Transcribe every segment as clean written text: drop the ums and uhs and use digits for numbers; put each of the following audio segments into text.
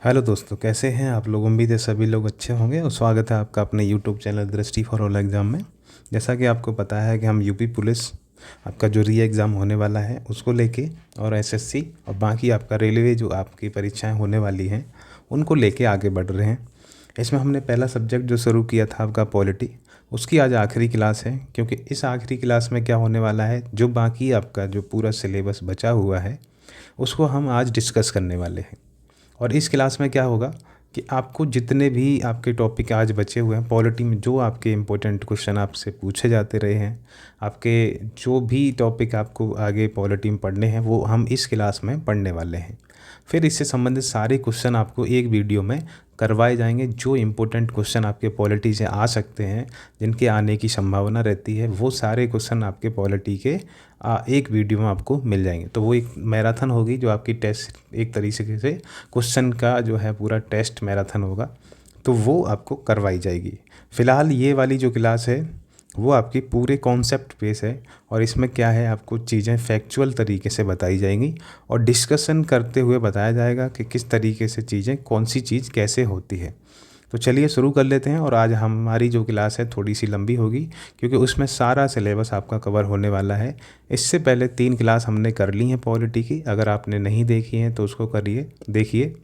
Hello दोस्तों, कैसे हैं आप लोग। उम्मीद है सभी लोग अच्छे होंगे और स्वागत है आपका अपने यूट्यूब चैनल दृष्टि फॉर ऑल एग्ज़ाम में। जैसा कि आपको पता है कि हम यूपी पुलिस आपका जो री एग्ज़ाम होने वाला है उसको लेके और एसएससी और बाकी आपका रेलवे जो आपकी परीक्षाएं होने वाली हैं उनको लेके आगे बढ़ रहे हैं। इसमें हमने पहला सब्जेक्ट जो शुरू किया था आपका पॉलिटी, उसकी आज आखिरी क्लास है। क्योंकि इस आखिरी क्लास में क्या होने वाला है, जो बाकी आपका जो पूरा सिलेबस बचा हुआ है उसको हम आज डिस्कस करने वाले हैं। और इस क्लास में क्या होगा कि आपको जितने भी आपके टॉपिक आज बचे हुए हैं पॉलिटी में, जो आपके इम्पोर्टेंट क्वेश्चन आपसे पूछे जाते रहे हैं, आपके जो भी टॉपिक आपको आगे पॉलिटी में पढ़ने हैं वो हम इस क्लास में पढ़ने वाले हैं। फिर इससे संबंधित सारे क्वेश्चन आपको एक वीडियो में करवाए जाएंगे। जो इम्पोर्टेंट क्वेश्चन आपके पॉलिटी से आ सकते हैं, जिनके आने की संभावना रहती है, वो सारे क्वेश्चन आपके पॉलिटी के एक वीडियो में आपको मिल जाएंगे। तो वो एक मैराथन होगी जो आपकी टेस्ट, एक तरीके से क्वेश्चन का जो है पूरा टेस्ट मैराथन होगा, तो वो आपको करवाई जाएगी। फ़िलहाल ये वाली जो क्लास है वो आपकी पूरे कॉन्सेप्ट बेस है और इसमें क्या है, आपको चीज़ें फैक्चुअल तरीके से बताई जाएंगी और डिस्कशन करते हुए बताया जाएगा कि किस तरीके से चीज़ें, कौन सी चीज़ कैसे होती है। तो चलिए शुरू कर लेते हैं। और आज हमारी जो क्लास है थोड़ी सी लंबी होगी क्योंकि उसमें सारा सिलेबस आपका कवर होने वाला है। इससे पहले 3 क्लास हमने कर ली हैं पॉलिटी की। अगर आपने नहीं देखी हैं तो उसको करिए, देखिए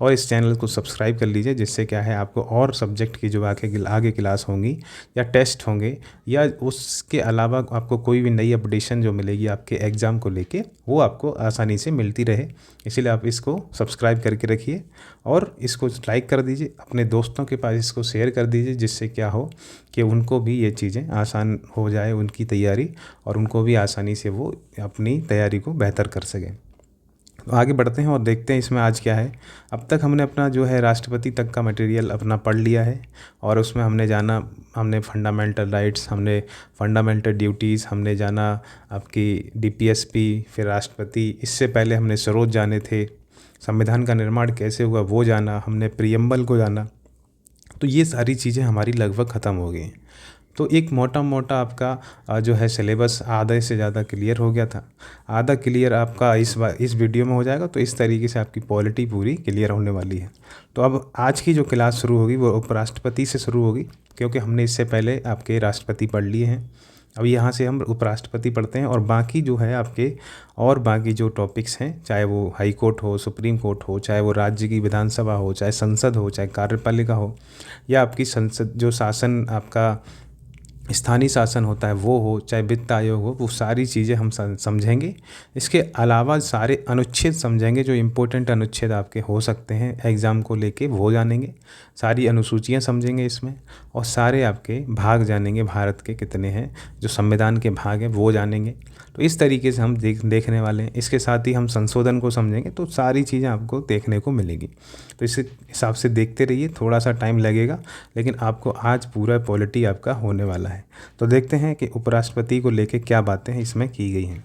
और इस चैनल को सब्सक्राइब कर लीजिए, जिससे क्या है आपको और सब्जेक्ट की जो आगे क्लास होंगी या टेस्ट होंगे या उसके अलावा आपको कोई भी नई अपडेशन जो मिलेगी आपके एग्ज़ाम को लेके, वो आपको आसानी से मिलती रहे। इसीलिए आप इसको सब्सक्राइब करके रखिए और इसको लाइक कर दीजिए, अपने दोस्तों के पास इसको शेयर कर दीजिए, जिससे क्या हो कि उनको भी ये चीज़ें आसान हो जाए उनकी तैयारी और उनको भी आसानी से वो अपनी तैयारी को बेहतर कर सकें। तो आगे बढ़ते हैं और देखते हैं इसमें आज क्या है। अब तक हमने अपना जो है राष्ट्रपति तक का मटेरियल अपना पढ़ लिया है और उसमें हमने फंडामेंटल राइट्स, हमने फंडामेंटल ड्यूटीज़, हमने जाना आपकी डीपीएसपी, फिर राष्ट्रपति। इससे पहले हमने स्रोत जाने थे, संविधान का निर्माण कैसे हुआ वो जाना, हमने प्रियम्बल को जाना। तो ये सारी चीज़ें हमारी लगभग ख़त्म हो गई हैं। तो एक मोटा मोटा आपका जो है सिलेबस आधे से ज़्यादा क्लियर हो गया था। आधा क्लियर आपका इस वीडियो में हो जाएगा। तो इस तरीके से आपकी पॉलिटी पूरी क्लियर होने वाली है। तो अब आज की जो क्लास शुरू होगी वो उपराष्ट्रपति से शुरू होगी, क्योंकि हमने इससे पहले आपके राष्ट्रपति पढ़ लिए हैं। अब यहाँ से हम उपराष्ट्रपति पढ़ते हैं और बाकी जो है आपके और बाकी जो टॉपिक्स हैं, चाहे वो हाई कोर्ट हो, सुप्रीम कोर्ट हो, चाहे वो राज्य की विधानसभा हो, चाहे संसद हो, चाहे कार्यपालिका हो, या आपकी संसद जो शासन आपका स्थानीय शासन होता है वो हो, चाहे वित्त आयोग हो, वो सारी चीज़ें हम समझेंगे। इसके अलावा सारे अनुच्छेद समझेंगे, जो इम्पोर्टेंट अनुच्छेद आपके हो सकते हैं एग्ज़ाम को लेके वो जानेंगे। सारी अनुसूचियाँ समझेंगे इसमें और सारे आपके भाग जानेंगे, भारत के कितने हैं, जो संविधान के भाग हैं वो जानेंगे। तो इस तरीके से हम देखने वाले हैं। इसके साथ ही हम संशोधन को समझेंगे, तो सारी चीज़ें आपको देखने को मिलेगी। तो इस हिसाब से देखते रहिए, थोड़ा सा टाइम लगेगा लेकिन आपको आज पूरा पॉलिटी आपका होने वाला है। तो देखते हैं कि उपराष्ट्रपति को लेके क्या बातें हैं इसमें की गई हैं।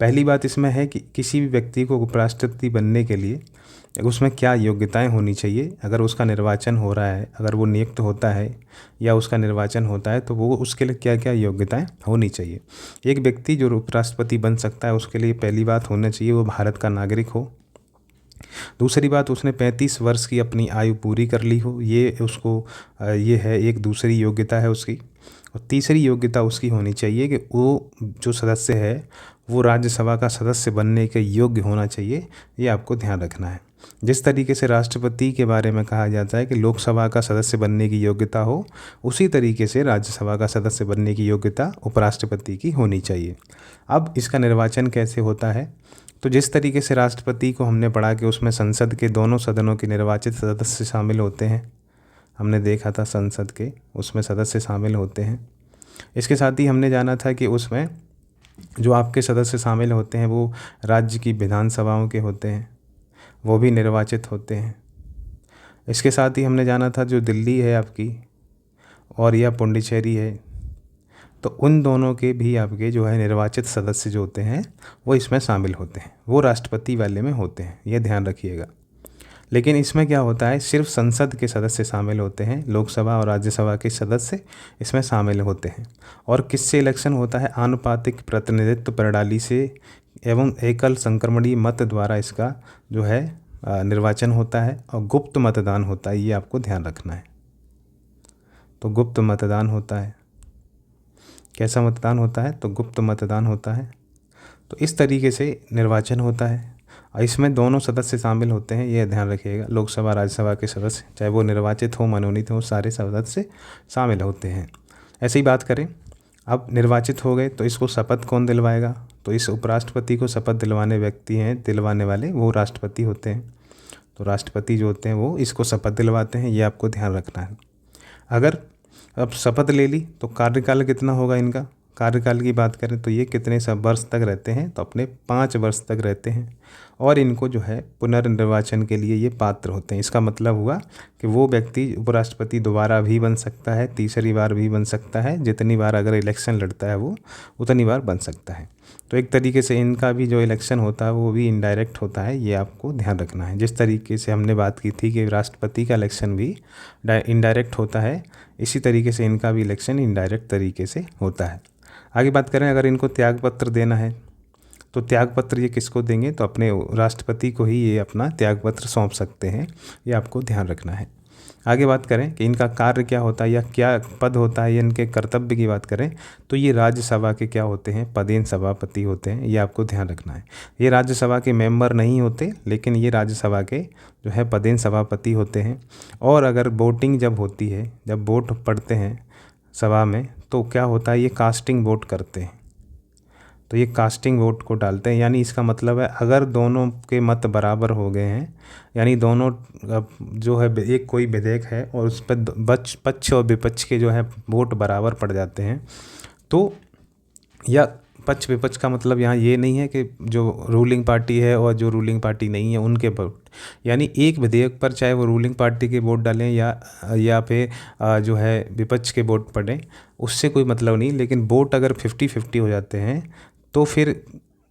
पहली बात इसमें है कि किसी भी व्यक्ति को उपराष्ट्रपति बनने के लिए उसमें क्या योग्यताएं होनी चाहिए। अगर उसका निर्वाचन हो रहा है, अगर वो नियुक्त होता है या उसका निर्वाचन होता है, तो वो उसके लिए क्या क्या योग्यताएं होनी चाहिए। एक व्यक्ति जो उपराष्ट्रपति बन सकता है उसके लिए पहली बात होना चाहिए वो भारत का नागरिक हो। दूसरी बात, उसने 35 वर्ष की अपनी आयु पूरी कर ली हो, ये है एक दूसरी योग्यता है उसकी। और तीसरी योग्यता उसकी होनी चाहिए कि वो जो सदस्य है वो राज्यसभा का सदस्य बनने के योग्य होना चाहिए। ये आपको ध्यान रखना है। जिस तरीके से राष्ट्रपति के बारे में कहा जाता है कि लोकसभा का सदस्य बनने की योग्यता हो, उसी तरीके से राज्यसभा का सदस्य बनने की योग्यता उपराष्ट्रपति की होनी चाहिए। अब इसका निर्वाचन कैसे होता है, तो जिस तरीके से राष्ट्रपति को हमने पढ़ा कि उसमें संसद के दोनों सदनों के निर्वाचित सदस्य शामिल होते हैं, हमने देखा था संसद के उसमें सदस्य शामिल होते हैं। इसके साथ ही हमने जाना था कि उसमें जो आपके सदस्य शामिल होते हैं वो राज्य की विधानसभाओं के होते हैं, वो भी निर्वाचित होते हैं। इसके साथ ही हमने जाना था जो दिल्ली है आपकी और या पुडुचेरी है, तो उन दोनों के भी आपके जो है निर्वाचित सदस्य जो होते हैं वो इसमें शामिल होते हैं, वो राष्ट्रपति वाले में होते हैं, ये ध्यान रखिएगा। लेकिन इसमें क्या होता है, सिर्फ संसद के सदस्य शामिल होते हैं, लोकसभा और राज्यसभा के सदस्य इसमें शामिल होते हैं। और किससे इलेक्शन होता है, आनुपातिक प्रतिनिधित्व प्रणाली से एवं एकल संक्रमणीय मत द्वारा इसका जो है निर्वाचन होता है और गुप्त मतदान होता है, ये आपको ध्यान रखना है। तो गुप्त मतदान होता है। कैसा मतदान होता है? तो गुप्त मतदान होता है। तो इस तरीके से निर्वाचन होता है और इसमें दोनों सदस्य शामिल होते हैं, ये ध्यान रखिएगा। लोकसभा राज्यसभा के सदस्य, चाहे वो निर्वाचित हो मनोनीत हो, सारे सदस्य शामिल होते हैं। ऐसे ही बात करें, अब निर्वाचित हो गए तो इसको शपथ कौन दिलवाएगा? तो इस उपराष्ट्रपति को शपथ दिलवाने वाले वो राष्ट्रपति होते हैं। तो राष्ट्रपति जो होते हैं वो इसको शपथ दिलवाते हैं, ये आपको ध्यान रखना है। अगर अब शपथ ले ली तो कार्यकाल कितना होगा इनका? कार्यकाल की बात करें तो ये कितने सब वर्ष तक रहते हैं? तो अपने 5 वर्ष तक रहते हैं और इनको जो है पुनर्निर्वाचन के लिए ये पात्र होते हैं। इसका मतलब हुआ कि वो व्यक्ति उपराष्ट्रपति दोबारा भी बन सकता है, तीसरी बार भी बन सकता है, जितनी बार अगर इलेक्शन लड़ता है वो उतनी बार बन सकता है। तो एक तरीके से इनका भी जो इलेक्शन होता है वो भी इनडायरेक्ट होता है, ये आपको ध्यान रखना है। जिस तरीके से हमने बात की थी कि राष्ट्रपति का इलेक्शन भी इनडायरेक्ट होता है, इसी तरीके से इनका भी इलेक्शन इनडायरेक्ट तरीके से होता है। आगे बात करें, अगर इनको त्यागपत्र देना है तो त्यागपत्र ये किसको देंगे? तो अपने राष्ट्रपति को ही ये अपना त्यागपत्र सौंप सकते हैं, ये आपको ध्यान रखना है। आगे बात करें कि इनका कार्य क्या होता है या क्या पद होता है या इनके कर्तव्य की बात करें तो ये राज्यसभा के क्या होते हैं? पदेन सभापति होते हैं, ये आपको ध्यान रखना है। ये राज्यसभा के मेंबर नहीं होते, लेकिन ये राज्यसभा के जो है पदेन सभापति होते हैं। और अगर वोटिंग जब होती है, जब वोट पड़ते हैं सभा में, तो क्या होता है? ये कास्टिंग वोट करते हैं। तो ये कास्टिंग वोट को डालते हैं, यानी इसका मतलब है अगर दोनों के मत बराबर हो गए हैं, यानी दोनों जो है एक कोई विधेयक है और उस पर पक्ष और विपक्ष के जो है वोट बराबर पड़ जाते हैं, तो या पक्ष विपक्ष का मतलब यहाँ ये नहीं है कि जो रूलिंग पार्टी है और जो रूलिंग पार्टी नहीं है उनके वोट, यानी एक विधेयक पर चाहे वो रूलिंग पार्टी के वोट डालें या फिर जो है विपक्ष के वोट पड़ें, उससे कोई मतलब नहीं। लेकिन वोट अगर 50-50 हो जाते हैं तो फिर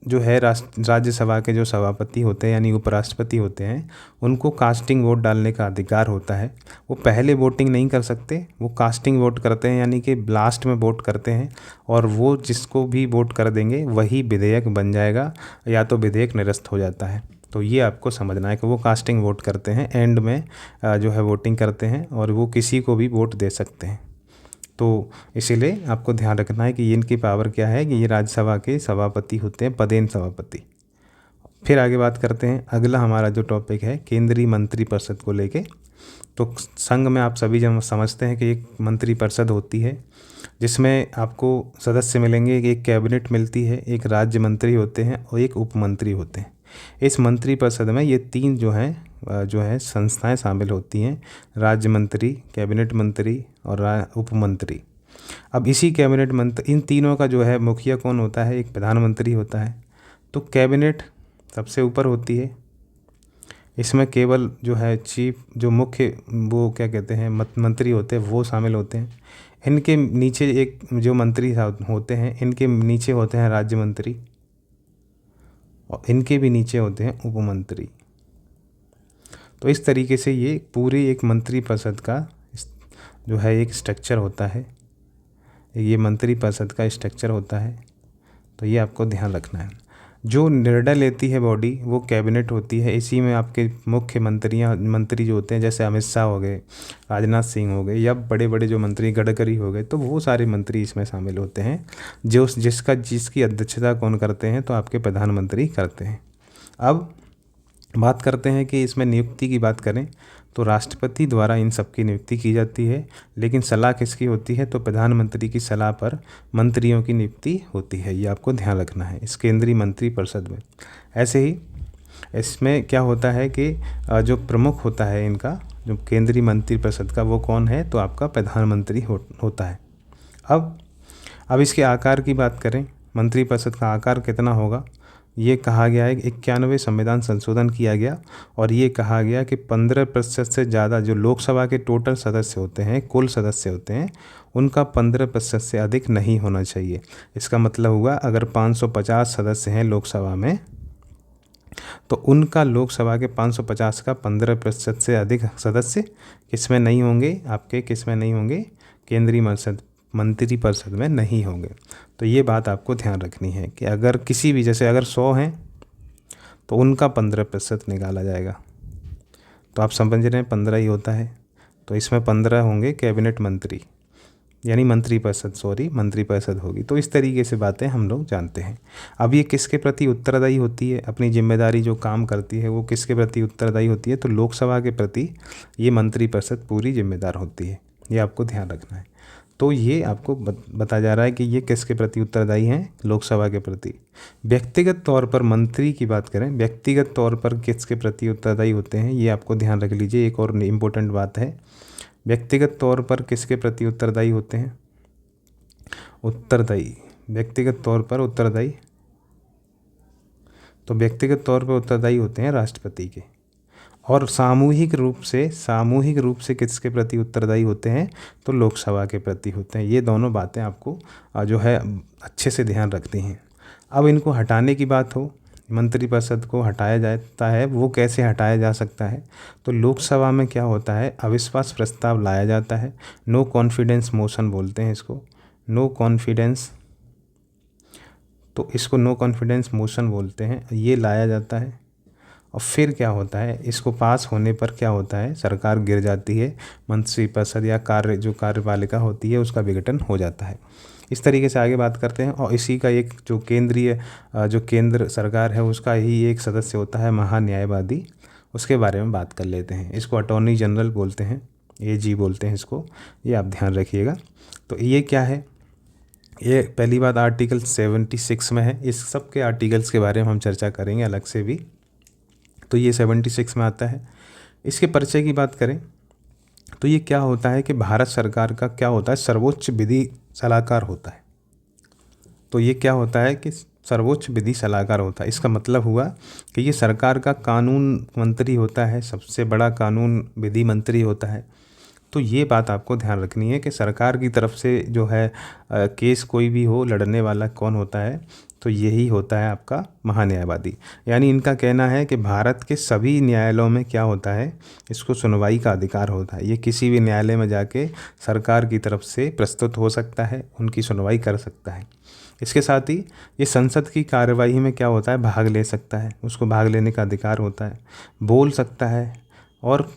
जो है राज्यसभा के जो सभापति होते हैं यानी उपराष्ट्रपति होते हैं, उनको कास्टिंग वोट डालने का अधिकार होता है। वो पहले वोटिंग नहीं कर सकते, वो कास्टिंग वोट करते हैं, यानी कि लास्ट में वोट करते हैं और वो जिसको भी वोट कर देंगे वही विधेयक बन जाएगा या तो विधेयक निरस्त हो जाता है। तो ये आपको समझना है कि वो कास्टिंग वोट करते हैं, एंड में जो है वोटिंग करते हैं और वो किसी को भी वोट दे सकते हैं। तो इसीलिए आपको ध्यान रखना है कि इनकी पावर क्या है कि ये राज्यसभा के सभापति होते हैं, पदेन सभापति। फिर आगे बात करते हैं, अगला हमारा जो टॉपिक है केंद्रीय मंत्रिपरिषद को लेके। तो संघ में आप सभी जब समझते हैं कि एक मंत्रिपरिषद होती है जिसमें आपको सदस्य मिलेंगे, एक कैबिनेट मिलती है, एक राज्य मंत्री होते हैं और एक उप मंत्री होते हैं। इस मंत्रिपरिषद में ये 3 जो है संस्थाएं शामिल होती हैं, राज्य मंत्री, कैबिनेट मंत्री और उप मंत्री। अब इसी कैबिनेट मंत्री, इन तीनों का जो है मुखिया कौन होता है? एक प्रधानमंत्री होता है। तो कैबिनेट सबसे ऊपर होती है, इसमें केवल जो है चीफ जो मुख्य वो क्या कहते हैं मंत्री होते हैं वो शामिल होते हैं। इनके नीचे एक जो मंत्री होते हैं, इनके नीचे होते हैं राज्य मंत्री और इनके भी नीचे होते हैं उप मंत्री। तो इस तरीके से ये पूरी एक मंत्रिपरिषद का जो है एक स्ट्रक्चर होता है, ये मंत्रिपरिषद का स्ट्रक्चर होता है। तो ये आपको ध्यान रखना है। जो निर्णय लेती है बॉडी वो कैबिनेट होती है। इसी में आपके मुख्य मंत्री जो होते हैं, जैसे अमित शाह हो गए, राजनाथ सिंह हो गए, या बड़े बड़े जो मंत्री गडकरी हो गए, तो वो सारे मंत्री इसमें शामिल होते हैं। जिसकी अध्यक्षता कौन करते हैं? तो आपके प्रधानमंत्री करते हैं। अब बात करते हैं कि इसमें नियुक्ति की बात करें तो राष्ट्रपति द्वारा इन सब की नियुक्ति की जाती है, लेकिन सलाह किसकी होती है? तो प्रधानमंत्री की सलाह पर मंत्रियों की नियुक्ति होती है। ये आपको ध्यान रखना है इस केंद्रीय मंत्रिपरिषद में। ऐसे ही इसमें क्या होता है कि जो प्रमुख होता है इनका, जो केंद्रीय मंत्रिपरिषद का, वो कौन है? तो आपका प्रधानमंत्री होता है। अब इसके आकार की बात करें, मंत्रिपरिषद का आकार कितना होगा? ये कहा गया है 91 संविधान संशोधन किया गया और ये कहा गया कि 15% से ज़्यादा जो लोकसभा के टोटल सदस्य होते हैं, कुल सदस्य होते हैं, उनका 15% से अधिक नहीं होना चाहिए। इसका मतलब हुआ अगर 550 सदस्य हैं लोकसभा में, तो उनका लोकसभा के 550 का 15% से अधिक सदस्य किसमें नहीं होंगे? आपके किसमें नहीं होंगे? केंद्रीय मंत्रिपरिषद में नहीं होंगे। तो ये बात आपको ध्यान रखनी है कि अगर किसी भी, जैसे अगर 100 हैं तो उनका 15% निकाला जाएगा, तो आप समझ रहे हैं 15 ही होता है, तो इसमें 15 होंगे कैबिनेट मंत्री, यानी मंत्री परिषद होगी। तो इस तरीके से बातें हम लोग जानते हैं। अब ये किसके प्रति उत्तरदायी होती है, अपनी जिम्मेदारी जो काम करती है वो किसके प्रति उत्तरदायी होती है, तो लोकसभा के प्रति ये मंत्री परिषद पूरी जिम्मेदार होती है, ये आपको ध्यान रखना है। तो ये आपको बताया जा रहा है कि ये किसके प्रति उत्तरदायी हैं, लोकसभा के प्रति। व्यक्तिगत तौर पर मंत्री की बात करें, व्यक्तिगत तौर पर किसके प्रति उत्तरदायी होते हैं, ये आपको ध्यान रख लीजिए। एक और इम्पोर्टेंट बात है, व्यक्तिगत तौर पर किसके प्रति उत्तरदायी होते हैं, व्यक्तिगत तौर पर उत्तरदायी, तो व्यक्तिगत तौर पर उत्तरदायी होते हैं राष्ट्रपति के। और सामूहिक रूप से किसके प्रति उत्तरदायी होते हैं, तो लोकसभा के प्रति होते हैं। ये दोनों बातें आपको जो है अच्छे से ध्यान रखती हैं। अब इनको हटाने की बात हो, मंत्रिपरिषद को हटाया जाता है, वो कैसे हटाया जा सकता है, तो लोकसभा में क्या होता है, अविश्वास प्रस्ताव लाया जाता है, नो कॉन्फिडेंस मोशन बोलते हैं इसको, नो कॉन्फिडेंस मोशन बोलते हैं, ये लाया जाता है। और फिर क्या होता है, इसको पास होने पर क्या होता है, सरकार गिर जाती है, मंत्रिपरिषद या कार्यपालिका होती है उसका विघटन हो जाता है। इस तरीके से आगे बात करते हैं। और इसी का एक जो केंद्र सरकार है उसका ही एक सदस्य होता है महान्यायवादी, उसके बारे में बात कर लेते हैं। इसको अटॉर्नी जनरल बोलते हैं, AG बोलते हैं इसको, ये आप ध्यान रखिएगा। तो ये क्या है, ये पहली बात आर्टिकल 76 में है। इस सब के आर्टिकल्स के बारे में हम चर्चा करेंगे अलग से भी। तो ये 76 में आता है। इसके परिचय की बात करें तो ये क्या होता है कि भारत सरकार का क्या होता है, सर्वोच्च विधि सलाहकार होता है। तो ये क्या होता है कि सर्वोच्च विधि सलाहकार होता है। इसका मतलब हुआ कि ये सरकार का कानून मंत्री होता है, सबसे बड़ा कानून विधि मंत्री होता है। तो ये बात आपको ध्यान रखनी है कि सरकार की तरफ से जो है केस कोई भी हो, लड़ने वाला कौन होता है, तो यही होता है आपका महान्यायवादी। यानी इनका कहना है कि भारत के सभी न्यायालयों में क्या होता है, इसको सुनवाई का अधिकार होता है। ये किसी भी न्यायालय में जाके सरकार की तरफ से प्रस्तुत हो सकता है, उनकी सुनवाई कर सकता है। इसके साथ ही ये संसद की कार्यवाही में क्या होता है, भाग ले सकता है, उसको भाग लेने का अधिकार होता है, बोल सकता है। और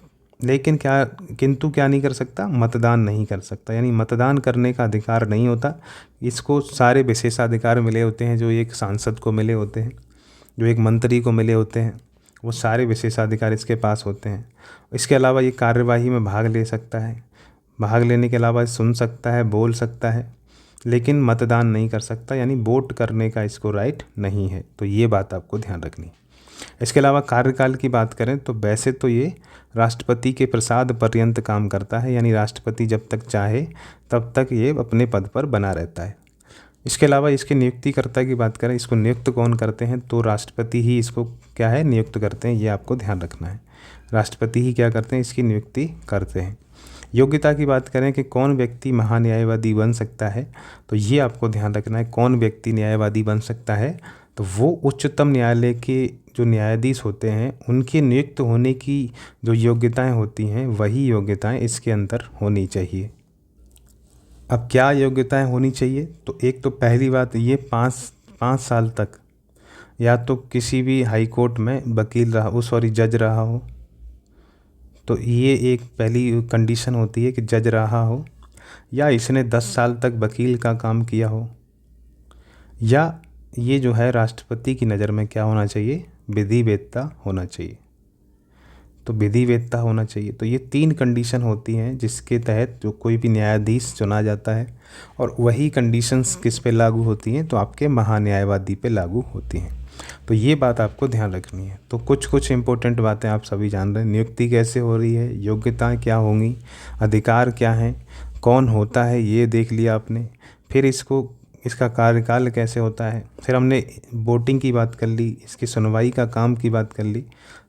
लेकिन किंतु क्या नहीं कर सकता, मतदान नहीं कर सकता, यानी मतदान करने का अधिकार नहीं होता। इसको सारे विशेषाधिकार मिले होते हैं जो एक सांसद को मिले होते हैं, जो एक मंत्री को मिले होते हैं, वो सारे विशेषाधिकार इसके पास होते हैं। इसके अलावा ये कार्यवाही में भाग ले सकता है, भाग लेने के अलावा सुन सकता है, बोल सकता है, लेकिन मतदान नहीं कर सकता, यानी वोट करने का इसको राइट नहीं है। तो ये बात आपको ध्यान रखनी है। इसके अलावा कार्यकाल की बात करें तो वैसे तो ये राष्ट्रपति के प्रसाद पर्यंत काम करता है, यानी राष्ट्रपति जब तक चाहे तब तक ये अपने पद पर बना रहता है। इसके अलावा इसके नियुक्तिकर्ता की बात करें, इसको नियुक्त कौन करते हैं, तो राष्ट्रपति ही इसको क्या है, नियुक्त करते हैं। ये आपको ध्यान रखना है, राष्ट्रपति ही क्या करते हैं, इसकी नियुक्ति करते हैं। योग्यता की बात करें कि कौन व्यक्ति महान्यायवादी बन सकता है, तो ये आपको ध्यान रखना है। कौन व्यक्ति न्यायवादी बन सकता है, तो वो उच्चतम न्यायालय के जो न्यायाधीश होते हैं उनके नियुक्त होने की जो योग्यताएं होती हैं, वही योग्यताएं इसके अंदर होनी चाहिए। अब क्या योग्यताएं होनी चाहिए, तो एक तो पहली बात ये 5 साल तक या तो किसी भी हाई कोर्ट में वकील रहा जज रहा हो, तो ये एक पहली कंडीशन होती है कि जज रहा हो, या इसने 10 साल तक वकील का काम किया हो, या ये जो है राष्ट्रपति की नज़र में क्या होना चाहिए, विधिवेत्ता होना चाहिए। तो विधिवेत्ता होना चाहिए। तो ये 3 कंडीशन होती हैं जिसके तहत जो कोई भी न्यायाधीश चुना जाता है, और वही कंडीशंस किस पे लागू होती हैं, तो आपके महान्यायवादी पे लागू होती हैं। तो ये बात आपको ध्यान रखनी है। तो कुछ इंपॉर्टेंट बातें आप सभी जान रहे हैं। नियुक्ति कैसे हो रही है, योग्यताएं क्या होंगी, अधिकार क्या हैं, कौन होता है ये देख लिया आपने। फिर इसका कार्यकाल कैसे होता है, फिर हमने वोटिंग की बात कर ली, इसकी सुनवाई का काम की बात कर ली,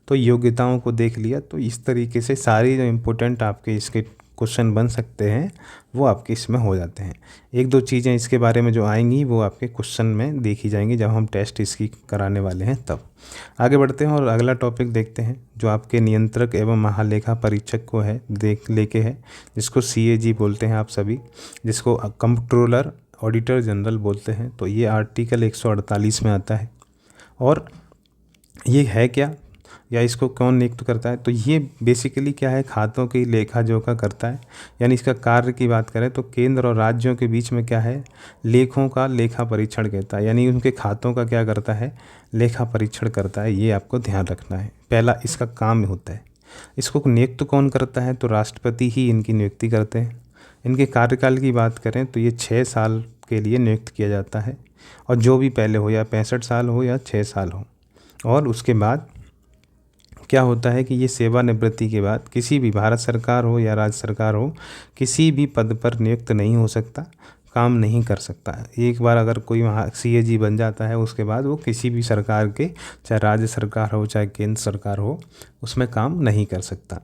तो योग्यताओं को देख लिया। तो इस तरीके से सारी जो इम्पोर्टेंट आपके इसके क्वेश्चन बन सकते हैं वो आपके इसमें हो जाते हैं। 1-2 चीज़ें इसके बारे में जो आएंगी वो आपके क्वेश्चन में देखी जाएंगी जब हम टेस्ट इसकी कराने वाले हैं। तब आगे बढ़ते हैं और अगला टॉपिक देखते हैं जो आपके नियंत्रक एवं महालेखा परीक्षक को है लेके है, जिसको CAG बोलते हैं आप सभी, जिसको कंट्रोलर ऑडिटर जनरल बोलते हैं। तो ये आर्टिकल 148 में आता है। और ये है क्या, या इसको कौन नियुक्त करता है, तो ये बेसिकली क्या है, खातों की लेखा जोखा करता है। यानी इसका कार्य की बात करें तो केंद्र और राज्यों के बीच में क्या है, लेखों का लेखा परीक्षण करता है, यानी उनके खातों का क्या करता है, लेखा परीक्षण करता है। ये आपको ध्यान रखना है, पहला इसका काम होता है। इसको नियुक्त कौन करता है, तो राष्ट्रपति ही इनकी नियुक्ति करते हैं। इनके कार्यकाल की बात करें तो ये 6 साल के लिए नियुक्त किया जाता है, और जो भी पहले हो, या 65 साल हो या 6 साल हो। और उसके बाद क्या होता है कि ये सेवानिवृत्ति के बाद किसी भी, भारत सरकार हो या राज्य सरकार हो, किसी भी पद पर नियुक्त नहीं हो सकता, काम नहीं कर सकता। एक बार अगर कोई वहाँ CAG बन जाता है, उसके बाद वो किसी भी सरकार के, चाहे राज्य सरकार हो चाहे केंद्र सरकार हो, उसमें काम नहीं कर सकता।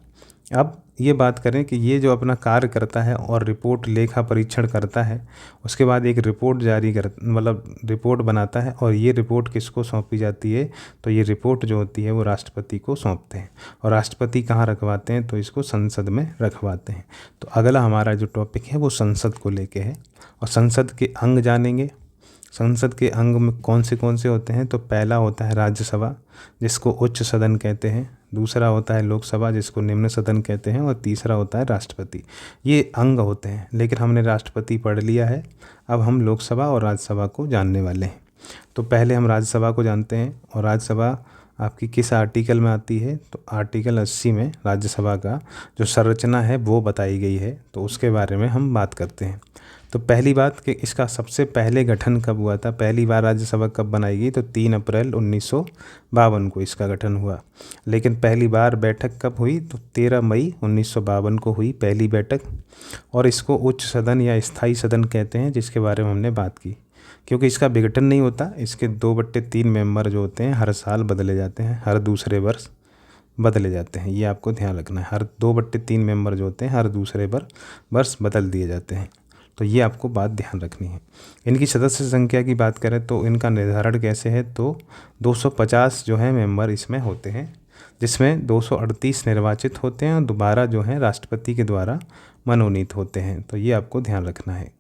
अब ये बात करें कि ये जो अपना कार्य करता है और रिपोर्ट लेखा परीक्षण करता है, उसके बाद एक रिपोर्ट जारी कर, मतलब रिपोर्ट बनाता है, और ये रिपोर्ट किसको सौंपी जाती है, तो ये रिपोर्ट जो होती है वो राष्ट्रपति को सौंपते हैं। और राष्ट्रपति कहाँ रखवाते हैं, तो इसको संसद में रखवाते हैं। तो अगला हमारा जो टॉपिक है वो संसद को लेके है, और संसद के अंग जानेंगे। संसद के अंग में कौन से होते हैं, तो पहला होता है राज्यसभा, जिसको उच्च सदन कहते हैं। दूसरा होता है लोकसभा, जिसको निम्न सदन कहते हैं। और तीसरा होता है राष्ट्रपति। ये अंग होते हैं, लेकिन हमने राष्ट्रपति पढ़ लिया है, अब हम लोकसभा और राज्यसभा को जानने वाले हैं। तो पहले हम राज्यसभा को जानते हैं। और राज्यसभा आपकी किस आर्टिकल में आती है, तो आर्टिकल 80 में राज्यसभा का जो संरचना है वो बताई गई है, तो उसके बारे में हम बात करते हैं। तो पहली बात कि इसका सबसे पहले गठन कब हुआ था, पहली बार राज्यसभा कब बनाई गई, तो 3 अप्रैल 1952 को इसका गठन हुआ। लेकिन पहली बार बैठक कब हुई, तो 13 मई 1952 को हुई पहली बैठक। और इसको उच्च सदन या स्थायी सदन कहते हैं, जिसके बारे में हमने बात की। क्योंकि इसका विघटन नहीं होता, इसके 2/3 मेंबर जो होते हैं हर साल बदले जाते हैं, हर दूसरे वर्ष बदले जाते हैं। ये आपको ध्यान रखना है, हर 2/3 मेंबर जो होते हैं हर दूसरे वर्ष बदल दिए जाते हैं। तो ये आपको बात ध्यान रखनी है। इनकी सदस्य संख्या की बात करें तो इनका निर्धारण कैसे है, तो 250 जो है मेंबर इसमें होते हैं, जिसमें 238 निर्वाचित होते हैं और दोबारा जो है राष्ट्रपति के द्वारा मनोनीत होते हैं। तो ये आपको ध्यान रखना है।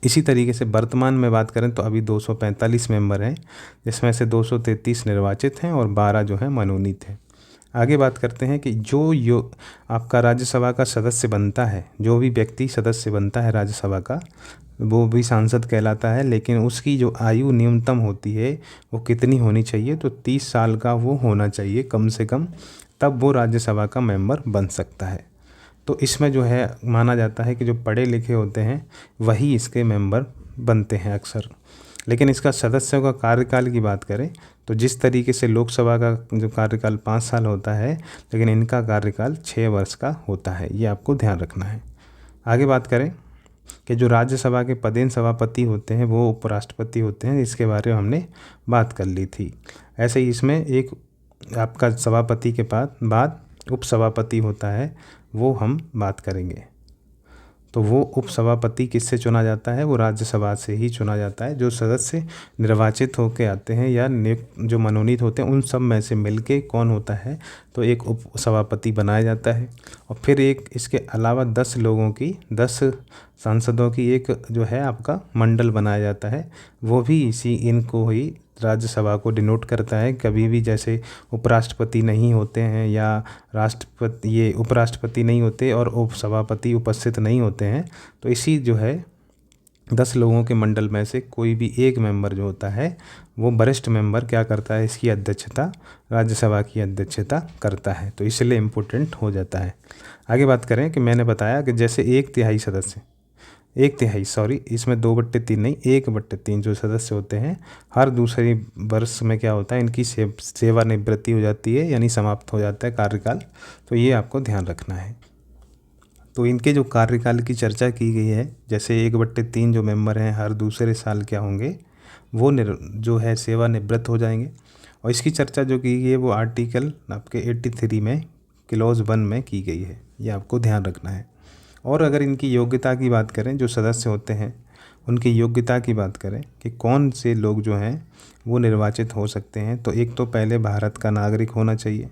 इसी तरीके से वर्तमान में बात करें तो अभी 245 मेंबर हैं, जिसमें से 233 निर्वाचित हैं और 12 जो है मनोनीत हैं। आगे बात करते हैं कि जो आपका राज्यसभा का सदस्य बनता है, जो भी व्यक्ति सदस्य बनता है राज्यसभा का, वो भी सांसद कहलाता है। लेकिन उसकी जो आयु न्यूनतम होती है वो कितनी होनी चाहिए, तो 30 साल का वो होना चाहिए कम से कम, तब वो राज्यसभा का मेंबर बन सकता है। तो इसमें जो है माना जाता है कि जो पढ़े लिखे होते हैं वही इसके मेंबर बनते हैं अक्सर। लेकिन इसका सदस्यों का कार्यकाल की बात करें तो जिस तरीके से लोकसभा का जो कार्यकाल 5 साल होता है, लेकिन इनका कार्यकाल 6 वर्ष का होता है। ये आपको ध्यान रखना है। आगे बात करें कि जो राज्यसभा के पदेन सभापति होते हैं वो उपराष्ट्रपति होते हैं, इसके बारे में हमने बात कर ली थी। ऐसे ही इसमें एक आपका सभापति के बाद उपसभापति होता है, वो हम बात करेंगे। तो वो उपसभापति किससे चुना जाता है, वो राज्यसभा से ही चुना जाता है। जो सदस्य निर्वाचित होकर आते हैं या नियुक्त जो मनोनीत होते हैं, उन सब में से मिलके कौन होता है, तो एक उपसभापति बनाया जाता है। और फिर एक इसके अलावा 10 सांसदों की एक जो है आपका मंडल बनाया जाता है, वो भी इनको ही राज्यसभा को डिनोट करता है। कभी भी जैसे उपराष्ट्रपति नहीं होते हैं या ये उपराष्ट्रपति नहीं होते और उपसभापति उपस्थित नहीं होते हैं, तो इसी जो है 10 लोगों के मंडल में से कोई भी एक मेंबर जो होता है वो वरिष्ठ मेंबर क्या करता है, इसकी अध्यक्षता, राज्यसभा की अध्यक्षता करता है। तो इसलिए इम्पोर्टेंट हो जाता है। आगे बात करें कि मैंने बताया कि जैसे 1/3 सॉरी, इसमें 2/3 नहीं, 1/3 जो सदस्य होते हैं हर दूसरे वर्ष में क्या होता है, इनकी सेवानिवृत्ति हो जाती है, यानी समाप्त हो जाता है कार्यकाल। तो ये आपको ध्यान रखना है। तो इनके जो कार्यकाल की चर्चा की गई है, जैसे 1/3 जो मेंबर हैं हर दूसरे साल क्या होंगे, वो जो है सेवानिवृत्त हो जाएंगे। और इसकी चर्चा जो की गई है वो आर्टिकल आपके 83 में क्लॉज 1 में की गई है। ये आपको ध्यान रखना है। और अगर इनकी योग्यता की बात करें, जो सदस्य होते हैं उनकी योग्यता की बात करें कि कौन से लोग जो हैं वो निर्वाचित हो सकते हैं, तो एक तो पहले भारत का नागरिक होना चाहिए।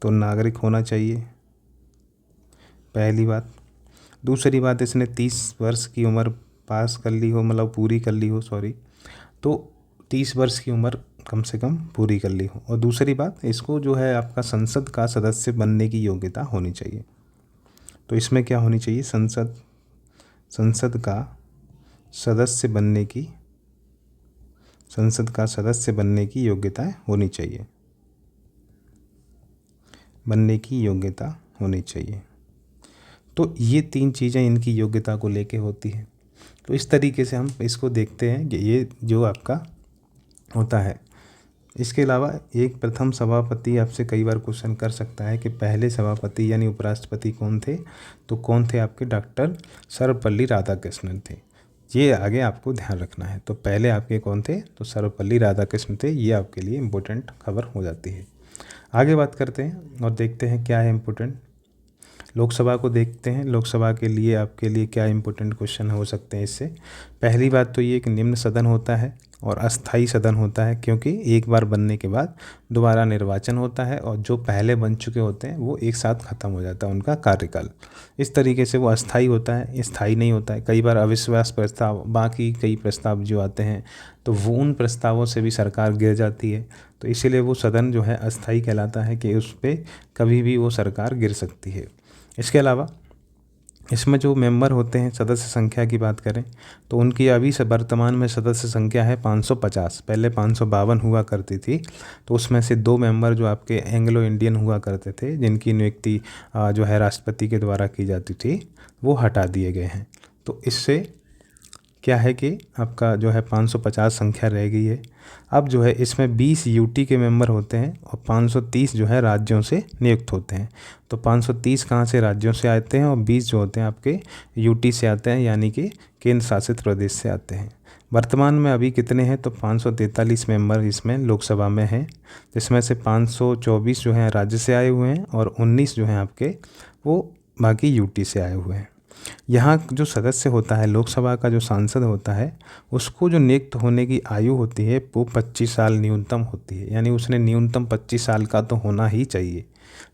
तो नागरिक होना चाहिए पहली बात। दूसरी बात, इसने 30 वर्ष की उम्र पास कर ली हो, मतलब पूरी कर ली हो, सॉरी। तो 30 वर्ष की उम्र कम से कम पूरी कर ली हो। और दूसरी बात, इसको जो है आपका संसद का सदस्य बनने की योग्यता होनी चाहिए। तो इसमें क्या होनी चाहिए, संसद का सदस्य बनने की योग्यता होनी चाहिए, तो ये 3 चीज़ें इनकी योग्यता को लेके होती है। तो इस तरीके से हम इसको देखते हैं कि ये जो आपका होता है। इसके अलावा एक प्रथम सभापति आपसे कई बार क्वेश्चन कर सकता है कि पहले सभापति यानी उपराष्ट्रपति कौन थे, तो कौन थे आपके डॉक्टर सर्वपल्ली राधाकृष्णन थे। ये आगे आपको ध्यान रखना है। तो पहले आपके कौन थे, तो सर्वपल्ली राधाकृष्णन थे। ये आपके लिए इम्पोर्टेंट खबर हो जाती है। आगे बात करते हैं और देखते हैं क्या है इम्पोर्टेंट। लोकसभा को देखते हैं, लोकसभा के लिए आपके लिए क्या इम्पोर्टेंट क्वेश्चन हो सकते हैं इससे। पहली बात तो ये कि निम्न सदन होता है और अस्थाई सदन होता है, क्योंकि एक बार बनने के बाद दोबारा निर्वाचन होता है और जो पहले बन चुके होते हैं वो एक साथ ख़त्म हो जाता है उनका कार्यकाल। इस तरीके से वो अस्थाई होता है, स्थायी नहीं होता है। कई बार अविश्वास प्रस्ताव, बाकी कई प्रस्ताव जो आते हैं तो वो उन प्रस्तावों से भी सरकार गिर जाती है। तो इसीलिए वो सदन जो है अस्थाई कहलाता है कि उस पर कभी भी वो सरकार गिर सकती है। इसके अलावा इसमें जो मेंबर होते हैं, सदस्य संख्या की बात करें तो उनकी अभी से वर्तमान में सदस्य संख्या है 550। पहले 552 हुआ करती थी। तो उसमें से 2 मेंबर जो आपके एंग्लो इंडियन हुआ करते थे, जिनकी नियुक्ति जो है राष्ट्रपति के द्वारा की जाती थी, वो हटा दिए गए हैं। तो इससे क्या है कि आपका जो है 550 संख्या रह गई है। अब जो है इसमें 20 यूटी के मेंबर होते हैं और 530 जो है राज्यों से नियुक्त होते हैं। तो 530 कहाँ से, राज्यों से आते हैं, और 20 जो होते हैं आपके यूटी से आते हैं, यानी कि केंद्र शासित प्रदेश से आते हैं। वर्तमान में अभी कितने हैं, तो 543 मेंबर इसमें लोकसभा में हैं, जिसमें से 524 जो हैं राज्य से आए हुए हैं और 19 जो हैं आपके वो बाकी यूटी से आए हुए हैं। यहाँ जो सदस्य होता है, लोकसभा का जो सांसद होता है, उसको जो नियुक्त होने की आयु होती है वो 25 साल न्यूनतम होती है, यानी उसने न्यूनतम 25 साल का तो होना ही चाहिए।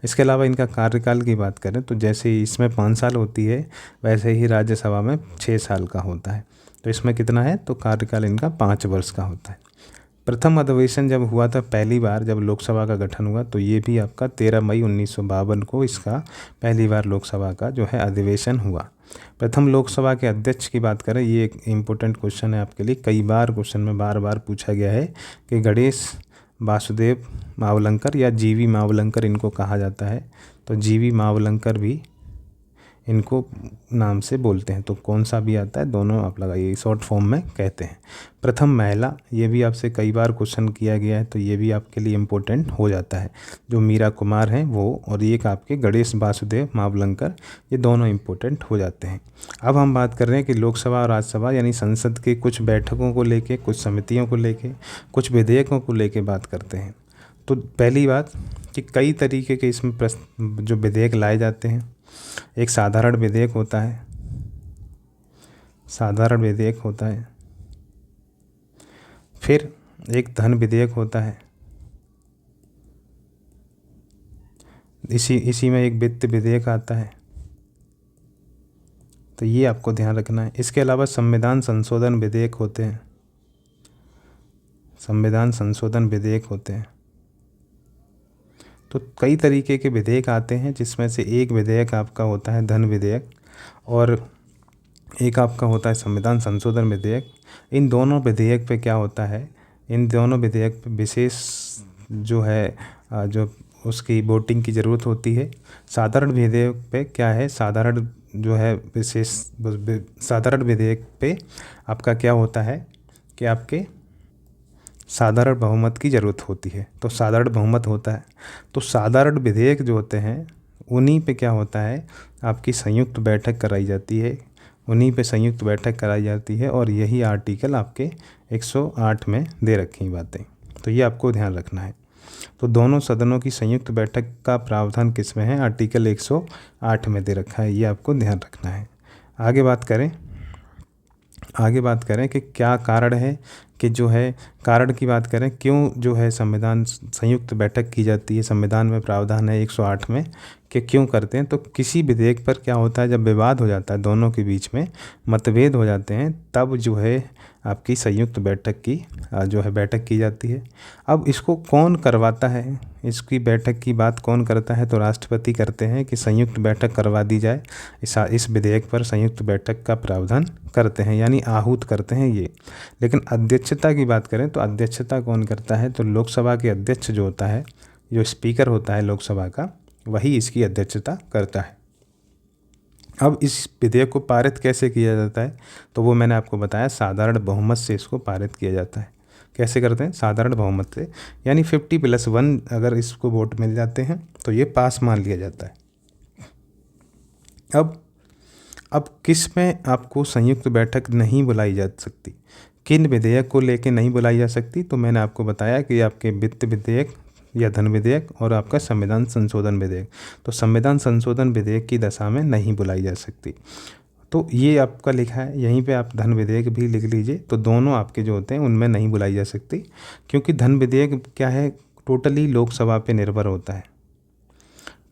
इसके अलावा इनका कार्यकाल की बात करें तो जैसे इसमें 5 साल होती है, वैसे ही राज्यसभा में 6 साल का होता है। तो इसमें कितना है, तो कार्यकाल इनका 5 वर्ष का होता है। प्रथम अधिवेशन जब हुआ था पहली बार, जब लोकसभा का गठन हुआ, तो ये भी आपका 13 मई 1952 को इसका पहली बार लोकसभा का जो है अधिवेशन हुआ। प्रथम लोकसभा के अध्यक्ष की बात करें, ये एक इम्पोर्टेंट क्वेश्चन है आपके लिए, कई बार क्वेश्चन में बार बार पूछा गया है कि गणेश वासुदेव मावलंकर या जीवी मावलंकर इनको कहा जाता है। तो जीवी मावलंकर भी इनको नाम से बोलते हैं। तो कौन सा भी आता है, दोनों आप लगाइए, शॉर्ट फॉर्म में कहते हैं। प्रथम महिला, ये भी आपसे कई बार क्वेश्चन किया गया है, तो ये भी आपके लिए इम्पोर्टेंट हो जाता है। जो मीरा कुमार हैं वो, और एक आपके गणेश वासुदेव मावलंकर, ये दोनों इम्पोर्टेंट हो जाते हैं। अब हम बात कर रहे हैं कि लोकसभा और राज्यसभा यानी संसद के कुछ बैठकों को लेके, कुछ समितियों को लेके, कुछ विधेयकों को लेके बात करते हैं। तो पहली बात कि कई तरीके के इसमें जो विधेयक लाए जाते हैं। एक साधारण विधेयक होता है, फिर एक धन विधेयक होता है, इसी में एक वित्त विधेयक आता है। तो ये आपको ध्यान रखना है। इसके अलावा संविधान संशोधन विधेयक होते हैं, तो कई तरीके के विधेयक आते हैं, जिसमें से एक विधेयक आपका होता है धन विधेयक और एक आपका होता है संविधान संशोधन विधेयक। इन दोनों विधेयक पे क्या होता है, इन दोनों विधेयक पे विशेष जो है जो उसकी वोटिंग की ज़रूरत होती है। साधारण विधेयक पे क्या है, साधारण विधेयक पे आपका क्या होता है कि आपके साधारण बहुमत की ज़रूरत होती है। तो साधारण बहुमत होता है। तो साधारण विधेयक जो होते हैं उन्हीं पे क्या होता है, आपकी संयुक्त बैठक कराई जाती है और यही आर्टिकल आपके 108 में दे रखी बातें। तो ये आपको ध्यान रखना है। तो दोनों सदनों की संयुक्त बैठक का प्रावधान किस में है, आर्टिकल 108 में दे रखा है, ये आपको ध्यान रखना है। आगे बात करें कि क्या कारण है कि जो है कारण की बात करें क्यों जो है संविधान संयुक्त बैठक की जाती है, संविधान में प्रावधान है 108 में कि क्यों करते हैं। तो किसी विधेयक पर क्या होता है, जब विवाद हो जाता है, दोनों के बीच में मतभेद हो जाते हैं, तब जो है आपकी संयुक्त बैठक की जो है बैठक की जाती है। अब इसको कौन करवाता है, इसकी बैठक की बात कौन करता है, तो राष्ट्रपति करते हैं कि संयुक्त बैठक करवा दी जाए, इस विधेयक पर संयुक्त बैठक का प्रावधान करते हैं, यानी आहूत करते हैं ये। लेकिन अध्यक्षता की बात करें तो अध्यक्षता कौन करता है, तो लोकसभा के अध्यक्ष जो होता है, जो स्पीकर होता है लोकसभा का, वही इसकी अध्यक्षता करता है। अब इस विधेयक को पारित कैसे किया जाता है, तो वो मैंने आपको बताया साधारण बहुमत से इसको पारित किया जाता है। कैसे करते हैं, साधारण बहुमत से, यानी 50+1 अगर इसको वोट मिल जाते हैं तो ये पास मान लिया जाता है। अब किस में आपको संयुक्त बैठक नहीं बुलाई जा सकती, किन विधेयक को लेके नहीं बुलाई जा सकती, तो मैंने आपको बताया कि आपके वित्त विधेयक या धन विधेयक और आपका संविधान संशोधन विधेयक। तो संविधान संशोधन विधेयक की दशा में नहीं बुलाई जा सकती। तो ये आपका लिखा है, यहीं पे आप धन विधेयक भी लिख लीजिए। तो दोनों आपके जो होते हैं उनमें नहीं बुलाई जा सकती, क्योंकि धन विधेयक क्या है, टोटली लोकसभा पे निर्भर होता है,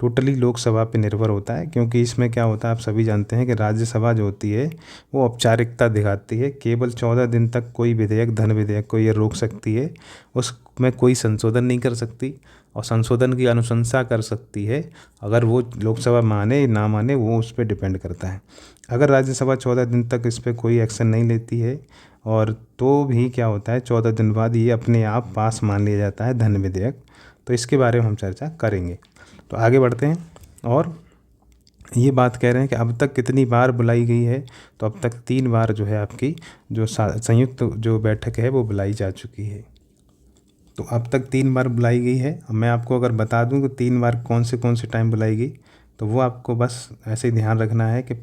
टोटली लोकसभा पे निर्भर होता है। क्योंकि इसमें क्या होता है, आप सभी जानते हैं कि राज्यसभा जो होती है वो औपचारिकता दिखाती है, केवल 14 दिन तक कोई विधेयक, धन विधेयक को ये रोक सकती है, उसमें कोई संशोधन नहीं कर सकती, और संशोधन की अनुशंसा कर सकती है। अगर वो लोकसभा माने ना माने वो उस पर डिपेंड करता है। अगर राज्यसभा 14 दिन तक इस पर कोई एक्शन नहीं लेती है, और तो भी क्या होता है 14 दिन बाद ये अपने आप पास मान लिया जाता है धन विधेयक। तो इसके बारे में हम चर्चा करेंगे। तो आगे बढ़ते हैं, और ये बात कह रहे हैं कि अब तक कितनी बार बुलाई गई है, तो अब तक 3 बार जो है आपकी जो संयुक्त जो बैठक है वो बुलाई जा चुकी है। तो अब तक 3 बार बुलाई गई है। अब मैं आपको अगर बता दूं कि 3 बार कौन से टाइम बुलाई गई, तो वो आपको बस ऐसे ही ध्यान रखना है कि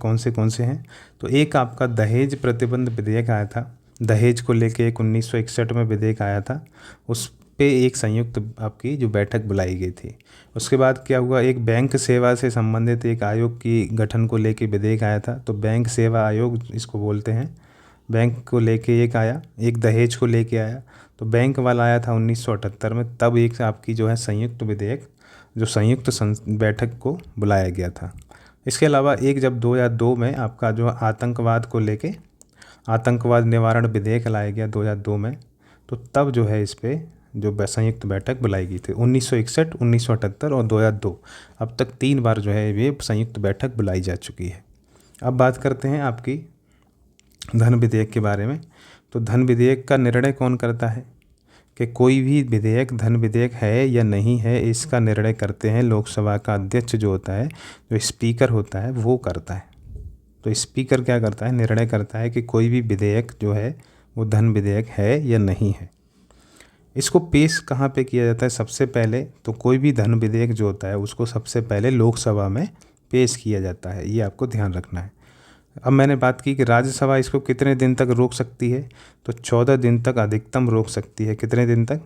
कौन से हैं। तो एक आपका दहेज प्रतिबंध विधेयक आया था, दहेज को लेके एक 1961 में विधेयक आया था, उस पे एक संयुक्त आपकी जो बैठक बुलाई गई थी। उसके बाद क्या हुआ, एक बैंक सेवा से संबंधित एक आयोग की गठन को लेके विधेयक आया था, तो बैंक सेवा आयोग इसको बोलते हैं। बैंक को लेके एक आया, एक दहेज को लेके आया, तो बैंक वाला आया था 1978 में, तब एक आपकी जो है संयुक्त विधेयक, जो संयुक्त बैठक को बुलाया गया था। इसके अलावा एक जब 2002 में आपका जो आतंकवाद को लेके आतंकवाद निवारण विधेयक लाया गया 2002 में, तो तब जो है इस पर जो संयुक्त बैठक बुलाई गई थी 1961, 1978 और 2002। अब तक 3 बार जो है ये संयुक्त बैठक बुलाई जा चुकी है। अब बात करते हैं आपकी धन विधेयक के बारे में। तो धन विधेयक का निर्णय कौन करता है, कि कोई भी विधेयक धन विधेयक है या नहीं है, इसका निर्णय करते हैं लोकसभा का अध्यक्ष जो होता है, जो स्पीकर होता है वो करता है। तो स्पीकर क्या करता है, निर्णय करता है कि कोई भी विधेयक जो है वो धन विधेयक है या नहीं है। इसको पेश कहाँ पे किया जाता है, सबसे पहले तो कोई भी धन विधेयक जो होता है उसको सबसे पहले लोकसभा में पेश किया जाता है, ये आपको ध्यान रखना है। अब मैंने बात की कि राज्यसभा इसको कितने दिन तक रोक सकती है, तो 14 दिन तक अधिकतम रोक सकती है। कितने दिन तक,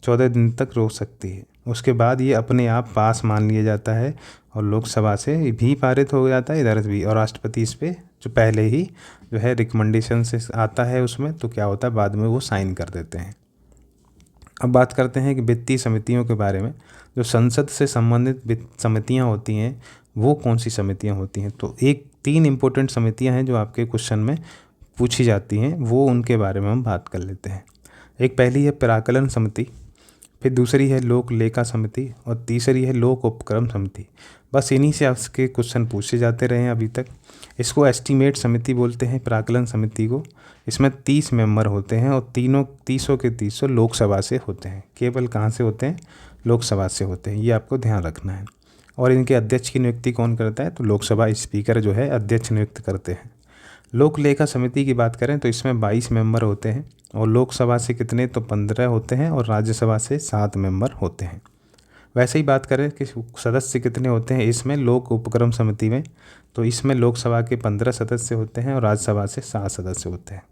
14 दिन तक रोक सकती है। उसके बाद ये अपने आप पास मान लिया जाता है, और लोकसभा से भी पारित हो जाता है इधर भी, और राष्ट्रपति इस पर जो पहले ही जो है रिकमेंडेशन से आता है उसमें, तो क्या होता है बाद में वो साइन कर देते हैं। अब बात करते हैं कि वित्तीय समितियों के बारे में। जो संसद से संबंधित वित्त समितियां होती हैं वो कौन सी समितियां होती हैं, तो 3 इम्पोर्टेंट समितियां हैं जो आपके क्वेश्चन में पूछी जाती हैं, वो उनके बारे में हम बात कर लेते हैं। एक पहली है प्राक्कलन समिति, फिर दूसरी है लोक लेखा समिति, और तीसरी है लोक उपक्रम समिति। बस इन्हीं से आपके क्वेश्चन पूछे जाते रहे हैं अभी तक। इसको एस्टीमेट समिति बोलते हैं, प्राक्कलन समिति को। इसमें 30 मेंबर होते हैं, और तीनों 30 के 30 लोकसभा से होते हैं। केवल कहाँ से होते हैं, लोकसभा से होते हैं, ये आपको ध्यान रखना है। और इनके अध्यक्ष की नियुक्ति कौन करता है, तो लोकसभा स्पीकर जो है अध्यक्ष नियुक्त करते हैं। लोक लेखा समिति की बात करें तो इसमें 22 मेंबर होते हैं, और लोकसभा से कितने, तो 15 होते हैं, और राज्यसभा से 7 मेंबर होते हैं। वैसे ही बात करें कि सदस्य कितने होते हैं इसमें लोक उपक्रम समिति में, तो इसमें लोकसभा के 15 सदस्य होते हैं, और राज्यसभा से 7 सदस्य होते हैं।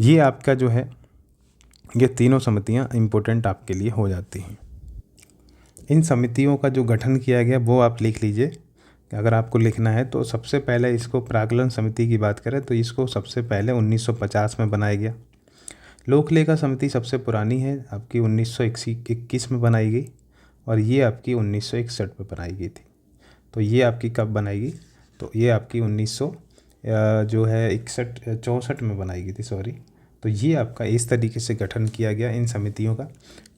ये आपका जो है ये तीनों समितियां इम्पोर्टेंट आपके लिए हो जाती हैं। इन समितियों का जो गठन किया गया वो आप लिख लीजिए, अगर आपको लिखना है तो। सबसे पहले इसको प्राक्कलन समिति की बात करें तो इसको सबसे पहले 1950 में बनाया गया। लोक लेखा समिति सबसे पुरानी है, आपकी 1921 में बनाई गई और ये आपकी 1961 में बनाई गई थी। तो ये आपकी कब बनाई गई? तो ये आपकी 1900 जो है 64 में बनाई गई थी, सॉरी। तो ये आपका इस तरीके से गठन किया गया इन समितियों का,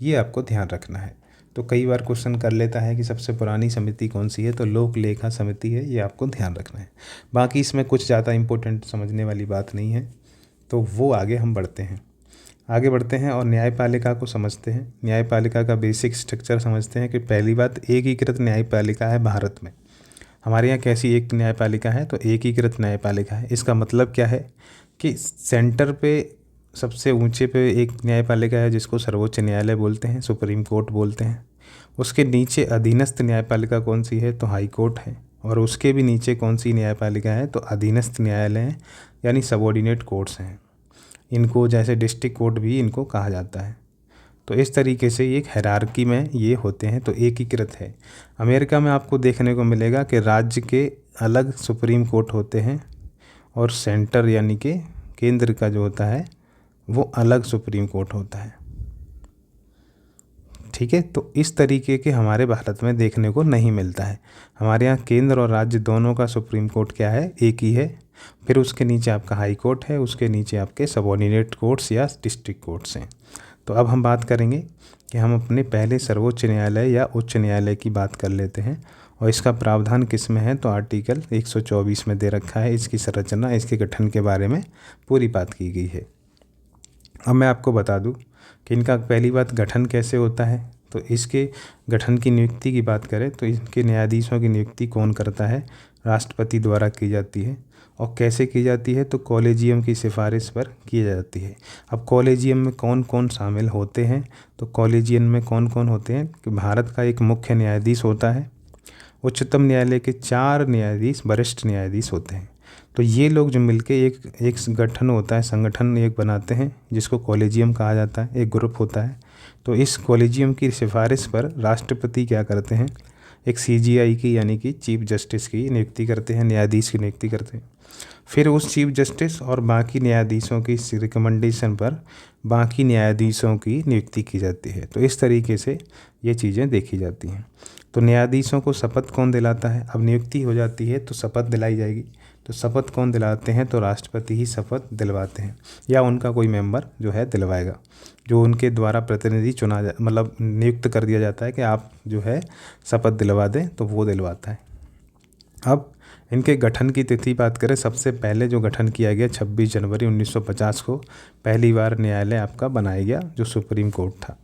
ये आपको ध्यान रखना है। तो कई बार क्वेश्चन कर लेता है कि सबसे पुरानी समिति कौन सी है, तो लोक लेखा समिति है, ये आपको ध्यान रखना है। बाकी इसमें कुछ ज़्यादा इम्पोर्टेंट समझने वाली बात नहीं है, तो वो आगे हम बढ़ते हैं और न्यायपालिका को समझते हैं। न्यायपालिका का बेसिक स्ट्रक्चर समझते हैं कि पहली बात, एकीकृत न्यायपालिका है भारत में। हमारे यहाँ कैसी एक न्यायपालिका है? तो एकीकृत न्यायपालिका है। इसका मतलब क्या है कि सेंटर पे सबसे ऊंचे पे एक न्यायपालिका है जिसको सर्वोच्च न्यायालय बोलते हैं, सुप्रीम कोर्ट बोलते हैं। उसके नीचे अधीनस्थ न्यायपालिका कौन सी है? तो हाई कोर्ट है। और उसके भी नीचे कौन सी न्यायपालिका है? तो अधीनस्थ न्यायालय हैं, यानी सबऑर्डिनेट कोर्ट्स हैं। इनको जैसे डिस्ट्रिक्ट कोर्ट भी इनको कहा जाता है। तो इस तरीके से एक हायरार्की में ये होते हैं, तो एकीकृत है। अमेरिका में आपको देखने को मिलेगा कि राज्य के अलग सुप्रीम कोर्ट होते हैं और सेंटर यानी कि केंद्र का जो होता है वो अलग सुप्रीम कोर्ट होता है। ठीक है, तो इस तरीके के हमारे भारत में देखने को नहीं मिलता है। हमारे यहाँ केंद्र और राज्य दोनों का सुप्रीम कोर्ट क्या है? एक ही है। फिर उसके नीचे आपका हाई कोर्ट है, उसके नीचे आपके सबऑर्डिनेट कोर्ट्स या डिस्ट्रिक्ट कोर्ट्स हैं। तो अब हम बात करेंगे कि हम अपने पहले सर्वोच्च न्यायालय या उच्च न्यायालय की बात कर लेते हैं और इसका प्रावधान किस में है? तो आर्टिकल 124 में दे रखा है। इसकी संरचना, इसके गठन के बारे में पूरी बात की गई है। अब मैं आपको बता दूं कि इनका पहली बात गठन कैसे होता है। तो इसके गठन की नियुक्ति की बात करें तो इनके न्यायाधीशों की नियुक्ति कौन करता है? राष्ट्रपति द्वारा की जाती है। और कैसे की जाती है? तो कॉलेजियम की सिफारिश पर की जाती है। अब कॉलेजियम में कौन कौन शामिल होते हैं? तो कॉलेजियम में कौन कौन होते हैं कि भारत का एक मुख्य न्यायाधीश होता है, उच्चतम न्यायालय के 4 न्यायाधीश वरिष्ठ न्यायाधीश होते हैं। तो ये लोग जो मिलके एक गठन होता है, संगठन एक बनाते हैं जिसको कॉलेजियम कहा जाता है, एक ग्रुप होता है। तो इस कॉलेजियम की सिफारिश पर राष्ट्रपति क्या करते हैं? एक सीजीआई की यानी कि चीफ जस्टिस की नियुक्ति करते हैं, न्यायाधीश की नियुक्ति करते हैं। फिर उस चीफ जस्टिस और बाकी न्यायाधीशों की रिकमेंडेशन पर बाकी न्यायाधीशों की नियुक्ति की जाती है। तो इस तरीके से ये चीज़ें देखी जाती हैं। तो न्यायाधीशों को शपथ कौन दिलाता है? अब नियुक्ति हो जाती है तो शपथ दिलाई जाएगी। तो शपथ कौन दिलाते हैं? तो राष्ट्रपति ही शपथ दिलवाते हैं या उनका कोई मेंबर जो है दिलवाएगा, जो उनके द्वारा प्रतिनिधि चुना मतलब नियुक्त कर दिया जाता है कि आप जो है शपथ दिलवा दें, तो वो दिलवाता है। अब इनके गठन की तिथि बात करें, सबसे पहले जो गठन किया गया 26 जनवरी 1950 को पहली बार न्यायालय आपका बनाया गया, जो सुप्रीम कोर्ट था।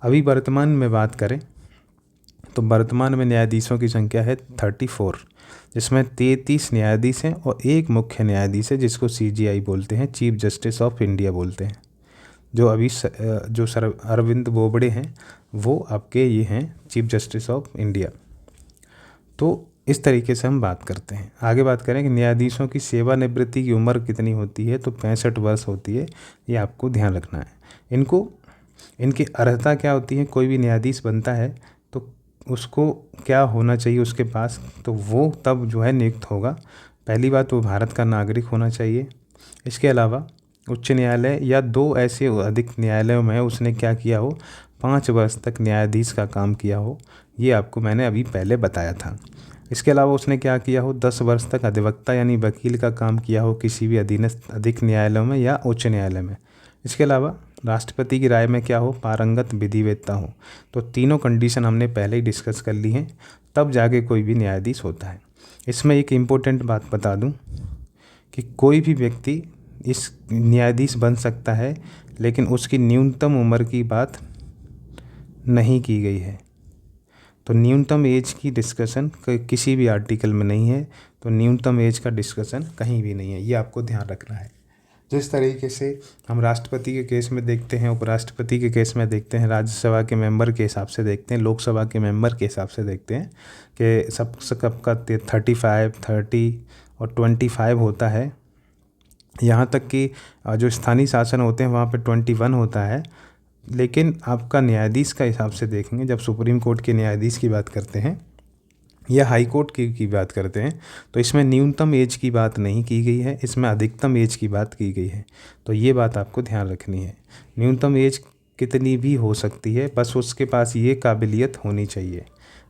अभी वर्तमान में बात करें तो वर्तमान में न्यायाधीशों की संख्या है 34, जिसमें 33 न्यायाधीश हैं और एक मुख्य न्यायाधीश है जिसको सीजीआई बोलते हैं, चीफ जस्टिस ऑफ इंडिया बोलते हैं। जो अभी जो सर अरविंद बोबड़े हैं वो आपके ये हैं चीफ जस्टिस ऑफ इंडिया। तो इस तरीके से हम बात करते हैं। आगे बात करें कि न्यायाधीशों की सेवानिवृत्ति की उम्र कितनी होती है? तो 65 वर्ष होती है। ये आपको ध्यान रखना है। इनकी अर्हता क्या होती है? कोई भी न्यायाधीश बनता है तो उसको क्या होना चाहिए उसके पास? तो वो तब जो है नियुक्त होगा, पहली बात वो भारत का नागरिक होना चाहिए। इसके अलावा उच्च न्यायालय या 2 ऐसे अधिक न्यायालयों में उसने क्या किया हो? 5 वर्ष तक न्यायाधीश का काम किया हो। ये आपको मैंने अभी पहले बताया था। इसके अलावा उसने क्या किया हो? 10 वर्ष तक अधिवक्ता यानी वकील का काम किया हो किसी भी अधीनस्थ अधिक न्यायालयों में या उच्च न्यायालय में। इसके अलावा राष्ट्रपति की राय में क्या हो? पारंगत विधिवेत्ता हो। तो तीनों कंडीशन हमने पहले ही डिस्कस कर ली हैं, तब जाके कोई भी न्यायाधीश होता है। इसमें एक इम्पोर्टेंट बात बता दूं कि कोई भी व्यक्ति इस न्यायाधीश बन सकता है, लेकिन उसकी न्यूनतम उम्र की बात नहीं की गई है। तो न्यूनतम एज की डिस्कशन किसी भी आर्टिकल में नहीं है, तो न्यूनतम एज का डिस्कशन कहीं भी नहीं है, ये आपको ध्यान रखना है। जिस तरीके से हम राष्ट्रपति के केस में देखते हैं, उपराष्ट्रपति के केस में देखते हैं, राज्यसभा के मेंबर के हिसाब से देखते हैं, लोकसभा के मेंबर के हिसाब से देखते हैं कि सबका 35, 30 और 25 होता है। यहाँ तक कि जो स्थानीय शासन होते हैं वहाँ पे 21 होता है। लेकिन आपका न्यायाधीश का हिसाब से देखेंगे, जब सुप्रीम कोर्ट के न्यायाधीश की बात करते हैं या हाई कोर्ट की बात करते हैं तो इसमें न्यूनतम एज की बात नहीं की गई है, इसमें अधिकतम एज की बात की गई है। तो ये बात आपको ध्यान रखनी है। न्यूनतम एज कितनी भी हो सकती है, बस उसके पास ये काबिलियत होनी चाहिए।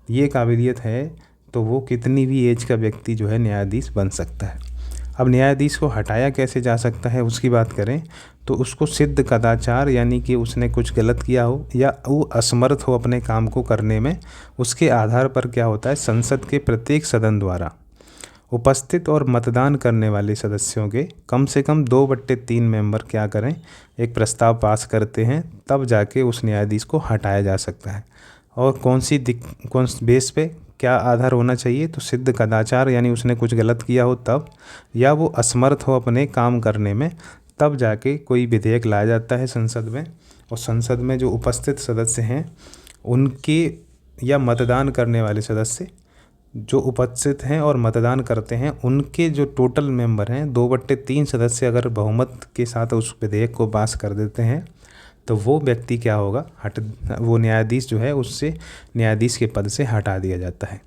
ये काबिलियत है तो वो कितनी भी एज का व्यक्ति जो है न्यायाधीश बन सकता है। अब न्यायाधीश को हटाया कैसे जा सकता है उसकी बात करें तो उसको सिद्ध कदाचार यानी कि उसने कुछ गलत किया हो या वो असमर्थ हो अपने काम को करने में, उसके आधार पर क्या होता है, संसद के प्रत्येक सदन द्वारा उपस्थित और मतदान करने वाले सदस्यों के कम से कम 2/3 मेंबर क्या करें, एक प्रस्ताव पास करते हैं, तब जाके उस न्यायाधीश को हटाया जा सकता है। और कौन बेस पे क्या आधार होना चाहिए, तो सिद्ध कदाचार यानी उसने कुछ गलत किया हो तब, या वो असमर्थ हो अपने काम करने में, तब जाके कोई विधेयक लाया जाता है संसद में। और संसद में जो उपस्थित सदस्य हैं उनके, या मतदान करने वाले सदस्य जो उपस्थित हैं और मतदान करते हैं, उनके जो टोटल मेंबर हैं 2/3 सदस्य अगर बहुमत के साथ उस विधेयक को पास कर देते हैं तो वो व्यक्ति क्या होगा, वो न्यायाधीश जो है उससे न्यायाधीश के पद से हटा दिया जाता है।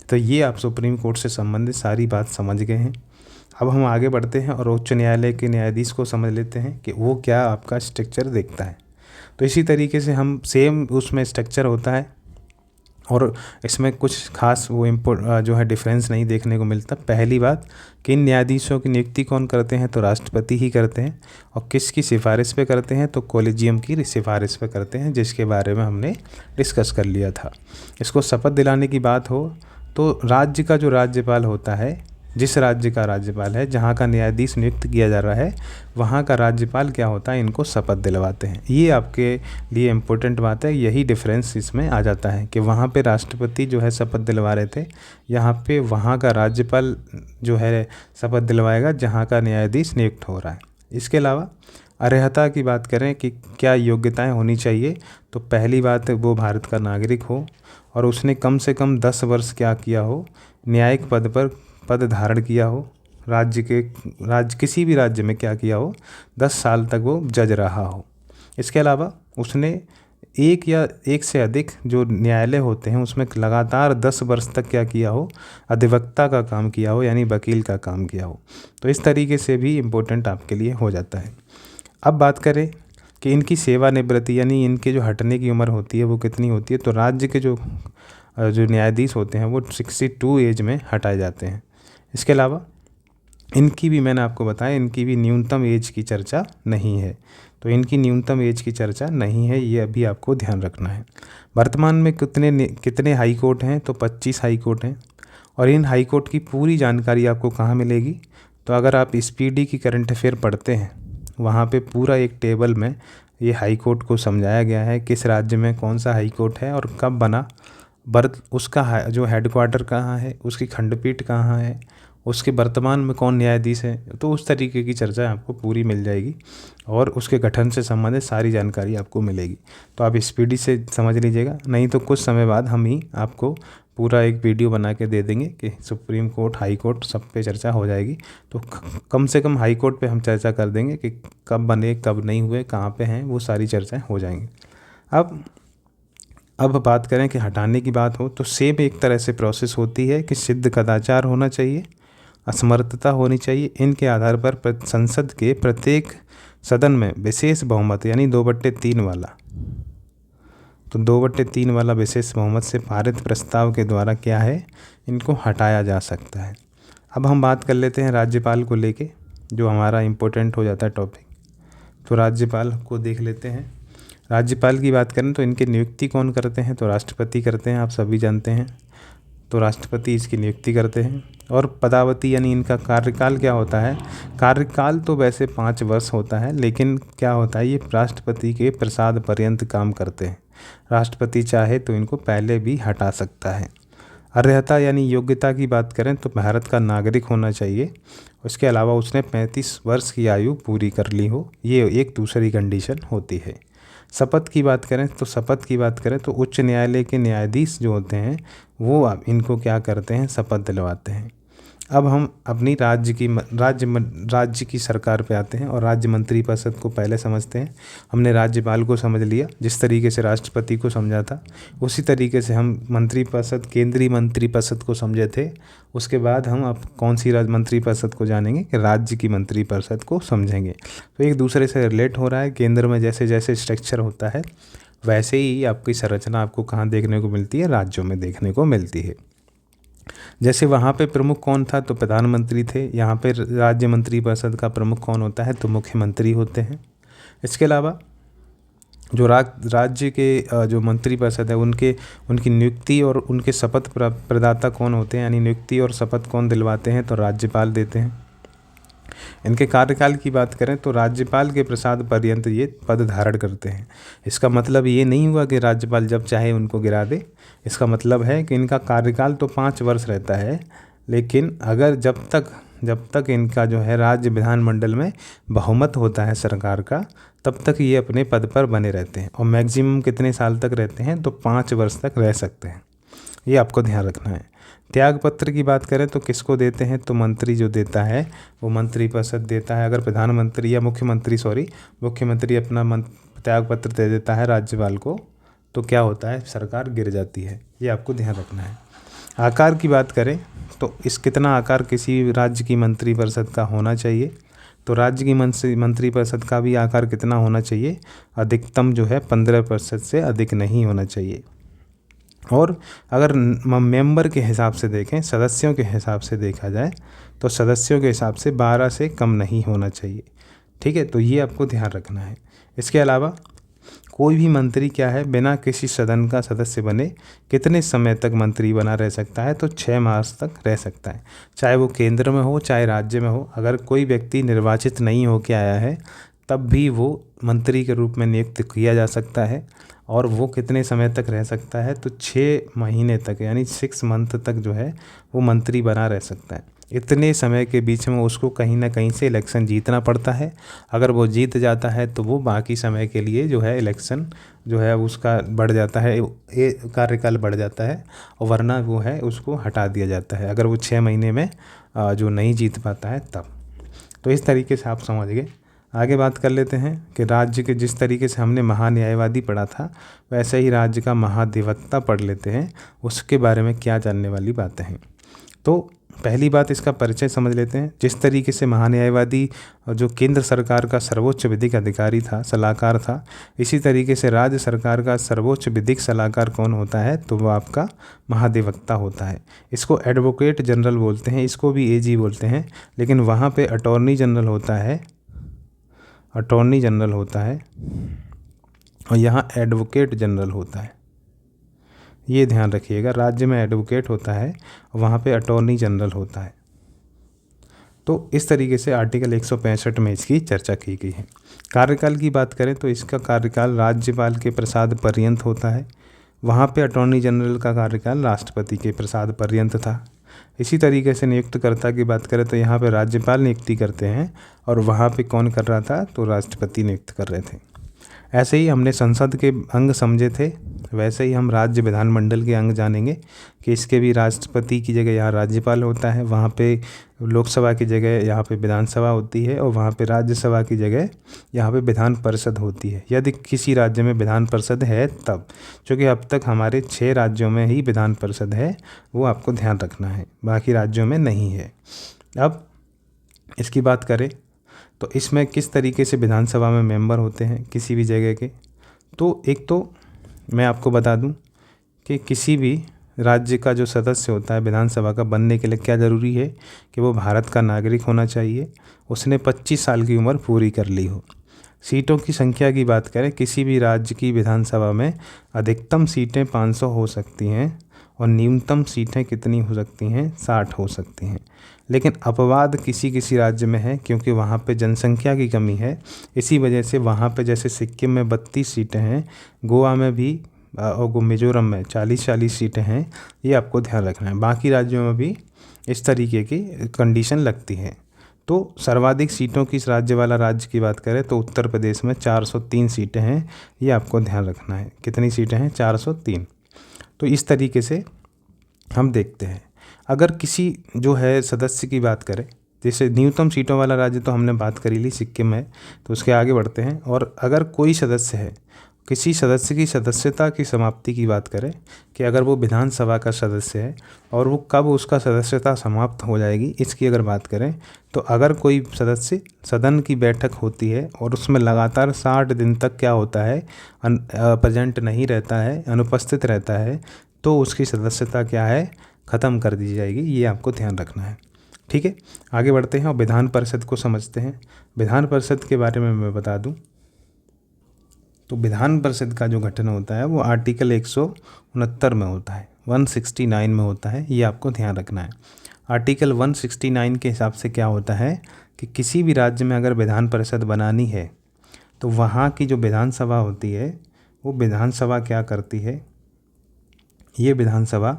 तो ये आप सुप्रीम कोर्ट से संबंधित सारी बात समझ गए हैं। अब हम आगे बढ़ते हैं और उच्च न्यायालय के न्यायाधीश को समझ लेते हैं कि वो क्या आपका स्ट्रक्चर देखता है। तो इसी तरीके से हम सेम उसमें स्ट्रक्चर होता है और इसमें कुछ खास वो जो है डिफरेंस नहीं देखने को मिलता। पहली बात कि इन न्यायाधीशों की नियुक्ति कौन करते हैं, तो राष्ट्रपति ही करते हैं। और किसकी सिफारिश पे करते हैं, तो कॉलेजियम की सिफारिश पे करते हैं, जिसके बारे में हमने डिस्कस कर लिया था। इसको शपथ दिलाने की बात हो तो राज्य का जो राज्यपाल होता है, जिस राज्य का राज्यपाल है, जहाँ का न्यायाधीश नियुक्त किया जा रहा है, वहाँ का राज्यपाल क्या होता है, इनको शपथ दिलवाते हैं। ये आपके लिए इम्पोर्टेंट बात है, यही डिफरेंस इसमें आ जाता है कि वहाँ पे राष्ट्रपति जो है शपथ दिलवा रहे थे, यहाँ पे वहाँ का राज्यपाल जो है शपथ दिलवाएगा जहाँ का न्यायाधीश नियुक्त हो रहा है। इसके अलावा अर्हता की बात करें कि क्या योग्यताएं होनी चाहिए, तो पहली बात वो भारत का नागरिक हो और उसने कम से कम 10 वर्ष क्या किया हो, न्यायिक पद धारण किया हो, किसी भी राज्य में क्या किया हो, 10 साल तक वो जज रहा हो। इसके अलावा उसने एक या एक से अधिक जो न्यायालय होते हैं उसमें लगातार 10 वर्ष तक क्या किया हो, अधिवक्ता का काम किया हो, यानी वकील का काम किया हो। तो इस तरीके से भी इम्पोर्टेंट आपके लिए हो जाता है। अब बात करें कि इनकी सेवानिवृत्ति यानी इनके जो हटने की उम्र होती है वो कितनी होती है, तो राज्य के जो न्यायाधीश होते हैं वो 62 एज में हटाए जाते हैं। इसके अलावा इनकी भी मैंने आपको बताया, इनकी भी न्यूनतम एज की चर्चा नहीं है। तो इनकी न्यूनतम एज की चर्चा नहीं है, ये अभी आपको ध्यान रखना है। वर्तमान में कितने हाई कोर्ट हैं, तो 25 हाई कोर्ट हैं। और इन हाई कोर्ट की पूरी जानकारी आपको कहाँ मिलेगी, तो अगर आप स्पीडी की करंट अफेयर पढ़ते हैं, वहाँ पे पूरा एक टेबल में ये हाई कोर्ट को समझाया गया है, किस राज्य में कौन सा हाई कोर्ट है और कब बना, उसका जो हेडक्वार्टर कहाँ है, उसकी खंडपीठ कहाँ है, उसके वर्तमान में कौन न्यायाधीश है। तो उस तरीके की चर्चा आपको पूरी मिल जाएगी और उसके गठन से संबंधित सारी जानकारी आपको मिलेगी। तो आप स्पीडी से समझ लीजिएगा, नहीं तो कुछ समय बाद हम ही आपको पूरा एक वीडियो बना के दे देंगे कि सुप्रीम कोर्ट, हाई कोर्ट सब पे चर्चा हो जाएगी। तो कम से कम हाई कोर्ट पे हम चर्चा कर देंगे कि कब बने, कब नहीं हुए, कहाँ पे हैं, वो सारी चर्चाएँ हो जाएंगी। अब बात करें कि हटाने की बात हो तो सेम एक तरह से प्रोसेस होती है कि सिद्ध कदाचार होना चाहिए, असमर्थता होनी चाहिए। इनके आधार पर संसद के प्रत्येक सदन में विशेष बहुमत यानी 2/3 वाला, तो 2/3 वाला विशेष बहुमत से पारित प्रस्ताव के द्वारा क्या है, इनको हटाया जा सकता है। अब हम बात कर लेते हैं राज्यपाल को लेके, जो हमारा इम्पोर्टेंट हो जाता है टॉपिक। तो राज्यपाल को देख लेते हैं। राज्यपाल की बात करें तो इनकी नियुक्ति कौन करते हैं, तो राष्ट्रपति करते हैं, आप सभी जानते हैं। तो राष्ट्रपति इसकी नियुक्ति करते हैं। और पदावधि यानी इनका कार्यकाल क्या होता है, कार्यकाल तो वैसे 5 वर्ष होता है, लेकिन क्या होता है, ये राष्ट्रपति के प्रसाद पर्यंत काम करते हैं। राष्ट्रपति चाहे तो इनको पहले भी हटा सकता है। अर्हता यानी योग्यता की बात करें तो भारत का नागरिक होना चाहिए, उसके अलावा उसने 35 वर्ष की आयु पूरी कर ली हो, ये एक दूसरी कंडीशन होती है। शपथ की बात करें तो उच्च न्यायालय के न्यायाधीश जो होते हैं वो इनको क्या करते हैं, शपथ दिलवाते हैं। अब हम अपनी राज्य की सरकार पे आते हैं और राज्य मंत्रिपरिषद को पहले समझते हैं। हमने राज्यपाल को समझ लिया, जिस तरीके से राष्ट्रपति को समझा था उसी तरीके से हम मंत्रिपरिषद, केंद्रीय मंत्रिपरिषद को समझे थे। उसके बाद हम अब कौन सी मंत्रिपरिषद को जानेंगे कि राज्य की मंत्रिपरिषद को समझेंगे। तो एक दूसरे से रिलेट हो रहा है। केंद्र में जैसे जैसे स्ट्रक्चर होता है वैसे ही आपकी संरचना आपको कहाँ देखने को मिलती है, राज्यों में देखने को मिलती है। जैसे वहाँ पे प्रमुख कौन था, तो प्रधानमंत्री थे। यहाँ पे राज्य मंत्रिपरिषद का प्रमुख कौन होता है, तो मुख्यमंत्री होते हैं। इसके अलावा जो राज्य के जो मंत्रिपरिषद है उनकी नियुक्ति और उनके शपथ प्रदाता कौन होते हैं, यानी नियुक्ति और शपथ कौन दिलवाते हैं, तो राज्यपाल देते हैं। इनके कार्यकाल की बात करें तो राज्यपाल के प्रसाद पर्यंत ये पद धारण करते हैं। इसका मतलब ये नहीं हुआ कि राज्यपाल जब चाहे उनको गिरा दे। इसका मतलब है कि इनका कार्यकाल तो 5 वर्ष रहता है, लेकिन अगर जब तक इनका जो है राज्य विधानमंडल में बहुमत होता है सरकार का, तब तक ये अपने पद पर बने रहते हैं। और मैक्सिमम कितने साल तक रहते हैं, तो 5 वर्ष तक रह सकते हैं। ये आपको ध्यान रखना है। त्याग पत्र की बात करें तो किसको देते हैं, तो मंत्री जो देता है वो मंत्रिपरिषद देता है। अगर प्रधानमंत्री या मुख्यमंत्री अपना त्याग पत्र दे देता है राज्यपाल को, तो क्या होता है, सरकार गिर जाती है। ये आपको ध्यान रखना है। आकार की बात करें तो कितना आकार किसी राज्य की मंत्रिपरिषद का होना चाहिए, तो राज्य की मंत्रिपरिषद का भी आकार कितना होना चाहिए, अधिकतम जो है 15% से अधिक नहीं होना चाहिए। और अगर मेंबर के हिसाब से देखें, सदस्यों के हिसाब से देखा जाए, तो सदस्यों के हिसाब से 12 से कम नहीं होना चाहिए। ठीक है, तो ये आपको ध्यान रखना है। इसके अलावा कोई भी मंत्री क्या है, बिना किसी सदन का सदस्य बने कितने समय तक मंत्री बना रह सकता है, तो 6 मास तक रह सकता है। चाहे वो केंद्र में हो चाहे राज्य में हो। अगर कोई व्यक्ति निर्वाचित नहीं होकर आया है तब भी वो मंत्री के रूप में नियुक्त किया जा सकता है। और वो कितने समय तक रह सकता है, तो 6 महीने तक, यानी 6 मंथ तक जो है वो मंत्री बना रह सकता है। इतने समय के बीच में उसको कहीं ना कहीं से इलेक्शन जीतना पड़ता है। अगर वो जीत जाता है तो वो बाकी समय के लिए जो है इलेक्शन जो है उसका बढ़ जाता है, ये कार्यकाल बढ़ जाता है, और वरना वो है उसको हटा दिया जाता है अगर वो 6 महीने में जो नहीं जीत पाता है तब। तो इस तरीके से आप समझ गए। आगे बात कर लेते हैं कि राज्य के, जिस तरीके से हमने महान्यायवादी पढ़ा था वैसे ही राज्य का महाधिवक्ता पढ़ लेते हैं, उसके बारे में क्या जानने वाली बातें हैं। तो पहली बात, इसका परिचय समझ लेते हैं। जिस तरीके से महान्यायवादी जो केंद्र सरकार का सर्वोच्च विधिक अधिकारी था, सलाहकार था, इसी तरीके से राज्य सरकार का सर्वोच्च विधिक सलाहकार कौन होता है, तो वो आपका महाधिवक्ता होता है। इसको एडवोकेट जनरल बोलते हैं, इसको भी एजी बोलते हैं, लेकिन वहाँ पे अटॉर्नी जनरल होता है और यहाँ एडवोकेट जनरल होता है। ये ध्यान रखिएगा, राज्य में एडवोकेट होता है और वहाँ पे अटॉर्नी जनरल होता है। तो इस तरीके से आर्टिकल 165 में इसकी चर्चा की गई है। कार्यकाल की बात करें तो इसका कार्यकाल राज्यपाल के प्रसाद पर्यंत होता है। वहाँ पे अटॉर्नी जनरल का कार्यकाल राष्ट्रपति के प्रसाद पर्यंत था। इसी तरीके से नियुक्तकर्ता की बात करें तो यहाँ पे राज्यपाल नियुक्ति करते हैं और वहाँ पे कौन कर रहा था, तो राष्ट्रपति नियुक्त कर रहे थे। ऐसे ही हमने संसद के अंग समझे थे, वैसे ही हम राज्य विधानमंडल के अंग जानेंगे कि इसके भी राष्ट्रपति की जगह यहाँ राज्यपाल होता है, वहाँ पे लोकसभा की जगह यहाँ पे विधानसभा होती है, और वहाँ पे राज्यसभा की जगह यहाँ पे विधान परिषद होती है, यदि किसी राज्य में विधान परिषद है तब। क्योंकि अब तक हमारे 6 राज्यों में ही विधान परिषद है, वो आपको ध्यान रखना है, बाकी राज्यों में नहीं है। अब इसकी बात करें तो इसमें किस तरीके से विधानसभा में मेंबर होते हैं किसी भी जगह के, तो एक तो मैं आपको बता दूं कि किसी भी राज्य का जो सदस्य होता है विधानसभा का बनने के लिए क्या ज़रूरी है कि वो भारत का नागरिक होना चाहिए, उसने 25 साल की उम्र पूरी कर ली हो। सीटों की संख्या की बात करें, किसी भी राज्य की विधानसभा में अधिकतम सीटें 500 हो सकती हैं और न्यूनतम सीटें कितनी हो सकती हैं, 60 हो सकती हैं। लेकिन अपवाद किसी राज्य में है, क्योंकि वहाँ पे जनसंख्या की कमी है। इसी वजह से वहाँ पे जैसे सिक्किम में 32 सीटें हैं, गोवा में भी और मिजोरम में 40 सीटें हैं। ये आपको ध्यान रखना है। बाकी राज्यों में भी इस तरीके की कंडीशन लगती है। तो सर्वाधिक सीटों की राज्य वाला राज्य की बात करें तो उत्तर प्रदेश में 403 सीटें हैं। ये आपको ध्यान रखना है। कितनी सीटें हैं, 403। तो इस तरीके से हम देखते हैं। अगर किसी जो है सदस्य की बात करें, जैसे न्यूनतम सीटों वाला राज्य तो हमने बात करी ली, सिक्किम है, तो उसके आगे बढ़ते हैं। और अगर कोई सदस्य है, किसी सदस्य की सदस्यता की समाप्ति की बात करें कि अगर वो विधानसभा का सदस्य है और वो कब उसका सदस्यता समाप्त हो जाएगी, इसकी अगर बात करें तो अगर कोई सदस्य सदन की बैठक होती है और उसमें लगातार 60 दिन तक क्या होता है, प्रेजेंट नहीं रहता है, अनुपस्थित रहता है, तो उसकी सदस्यता क्या है, ख़त्म कर दी जाएगी। ये आपको ध्यान रखना है। ठीक है, आगे बढ़ते हैं और विधान परिषद को समझते हैं। विधान परिषद के बारे में मैं बता दूं तो विधान परिषद का जो गठन होता है वो आर्टिकल 169 में होता है, 169 में होता है। ये आपको ध्यान रखना है। आर्टिकल 169 के हिसाब से क्या होता है कि किसी भी राज्य में अगर विधान परिषद बनानी है तो वहाँ की जो विधानसभा होती है वो विधानसभा क्या करती है, ये विधानसभा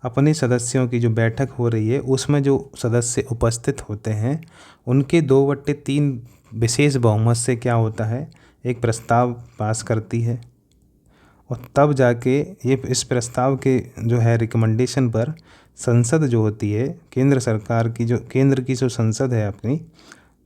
अपने सदस्यों की जो बैठक हो रही है उसमें जो सदस्य उपस्थित होते हैं उनके 2/3 विशेष बहुमत से क्या होता है, एक प्रस्ताव पास करती है। और तब जाके ये इस प्रस्ताव के जो है रिकमेंडेशन पर संसद जो होती है, केंद्र सरकार की जो केंद्र की जो संसद है अपनी,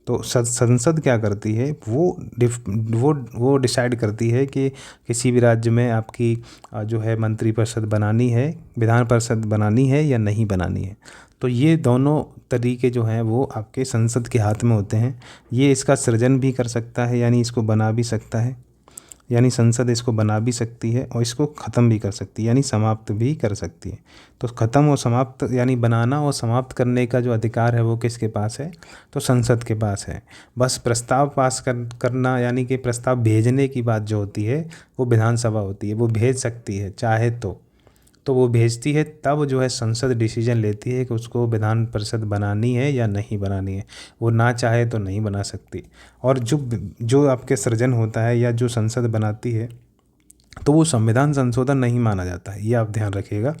तो संसद क्या करती है, वो डिसाइड करती है कि किसी भी राज्य में आपकी जो है मंत्रिपरिषद बनानी है, विधान परिषद बनानी है या नहीं बनानी है। तो ये दोनों तरीके जो हैं वो आपके संसद के हाथ में होते हैं। ये इसका सृजन भी कर सकता है, यानी इसको बना भी सकता है, यानी संसद इसको बना भी सकती है और इसको ख़त्म भी कर सकती है, यानी समाप्त भी कर सकती है। तो ख़त्म और समाप्त यानी बनाना और समाप्त करने का जो अधिकार है वो किसके पास है, तो संसद के पास है। बस प्रस्ताव पास करना यानी कि प्रस्ताव भेजने की बात जो होती है वो विधानसभा होती है, वो भेज सकती है चाहे तो वो भेजती है, तब जो है संसद डिसीजन लेती है कि उसको विधान परिषद बनानी है या नहीं बनानी है। वो ना चाहे तो नहीं बना सकती। और जो आपके सृजन होता है या जो संसद बनाती है तो वो संविधान संशोधन नहीं माना जाता है। ये आप ध्यान रखिएगा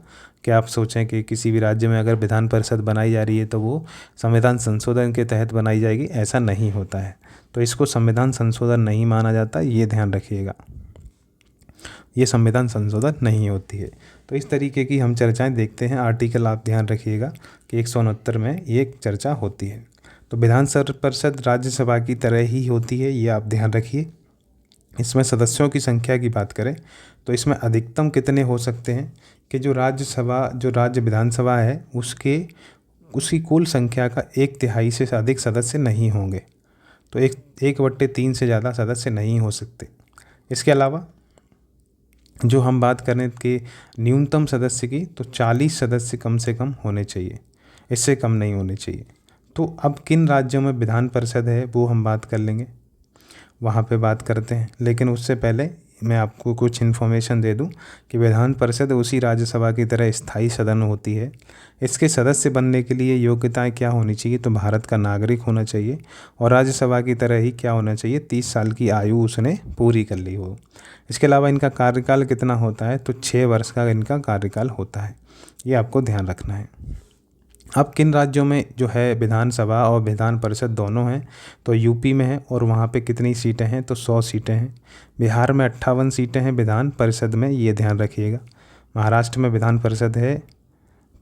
कि आप सोचें कि किसी भी राज्य में अगर विधान परिषद बनाई जा रही है तो वो संविधान संशोधन के तहत बनाई जाएगी, ऐसा नहीं होता है। तो इसको संविधान संशोधन नहीं माना जाता, ये ध्यान रखिएगा, ये संविधान संशोधन नहीं होती है। तो इस तरीके की हम चर्चाएं देखते हैं। आर्टिकल आप ध्यान रखिएगा कि 169 में ये एक चर्चा होती है। तो विधान परिषद राज्यसभा की तरह ही होती है, ये आप ध्यान रखिए। इसमें सदस्यों की संख्या की बात करें तो इसमें अधिकतम कितने हो सकते हैं कि जो राज्य विधानसभा है उसकी कुल संख्या का 1/3 से अधिक सदस्य नहीं होंगे। तो 1/3 से ज़्यादा सदस्य नहीं हो सकते। इसके अलावा जो हम बात करें कि न्यूनतम सदस्य की, तो 40 सदस्य कम से कम होने चाहिए, इससे कम नहीं होने चाहिए। तो अब किन राज्यों में विधान परिषद है वो हम बात कर लेंगे, वहाँ पे बात करते हैं। लेकिन उससे पहले मैं आपको कुछ इन्फॉर्मेशन दे दूं कि विधान परिषद उसी राज्यसभा की तरह स्थायी सदन होती है। इसके सदस्य बनने के लिए योग्यताएं क्या होनी चाहिए, तो भारत का नागरिक होना चाहिए और राज्यसभा की तरह ही क्या होना चाहिए, 30 साल की आयु उसने पूरी कर ली हो। इसके अलावा इनका कार्यकाल कितना होता है, तो 6 वर्ष का इनका कार्यकाल होता है। ये आपको ध्यान रखना है। अब किन राज्यों में जो है विधानसभा और विधान परिषद दोनों हैं, तो यूपी में है और वहाँ पे कितनी सीटें हैं, तो 100 सीटें हैं। बिहार में 58 सीटें हैं विधान परिषद में, ये ध्यान रखिएगा। महाराष्ट्र में विधान परिषद है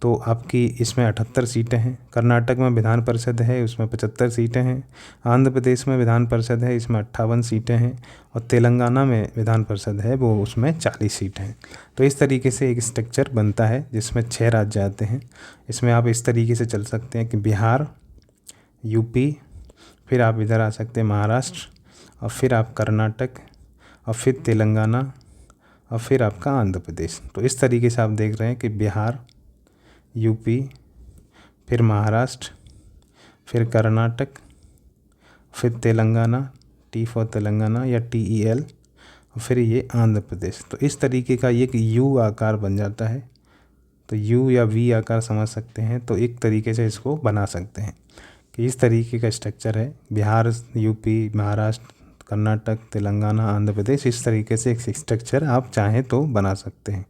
तो आपकी इसमें 78 सीटें हैं। कर्नाटक में विधान परिषद है, उसमें 75 सीटें हैं। आंध्र प्रदेश में विधान परिषद है, इसमें 58 सीटें हैं। और तेलंगाना में विधान परिषद है, वो उसमें 40 सीटें हैं। तो इस तरीके से एक स्ट्रक्चर बनता है जिसमें 6 राज्य आते हैं। इसमें आप इस तरीके से चल सकते हैं कि बिहार, यूपी, फिर आप इधर आ सकते हैं महाराष्ट्र, और फिर आप कर्नाटक, और फिर तेलंगाना, और फिर आपका आंध्र प्रदेश। तो इस तरीके से आप देख रहे हैं कि बिहार, यूपी, फिर महाराष्ट्र, फिर कर्नाटक, फिर तेलंगाना, टी फॉर तेलंगाना या TEL, और फिर ये आंध्र प्रदेश। तो इस तरीके का ये यू आकार बन जाता है। तो यू या वी आकार समझ सकते हैं। तो एक तरीके से इसको बना सकते हैं कि इस तरीके का स्ट्रक्चर है। बिहार, यूपी, महाराष्ट्र, कर्नाटक, तेलंगाना, आंध्र प्रदेश, इस तरीके से एक स्ट्रक्चर आप चाहें तो बना सकते हैं।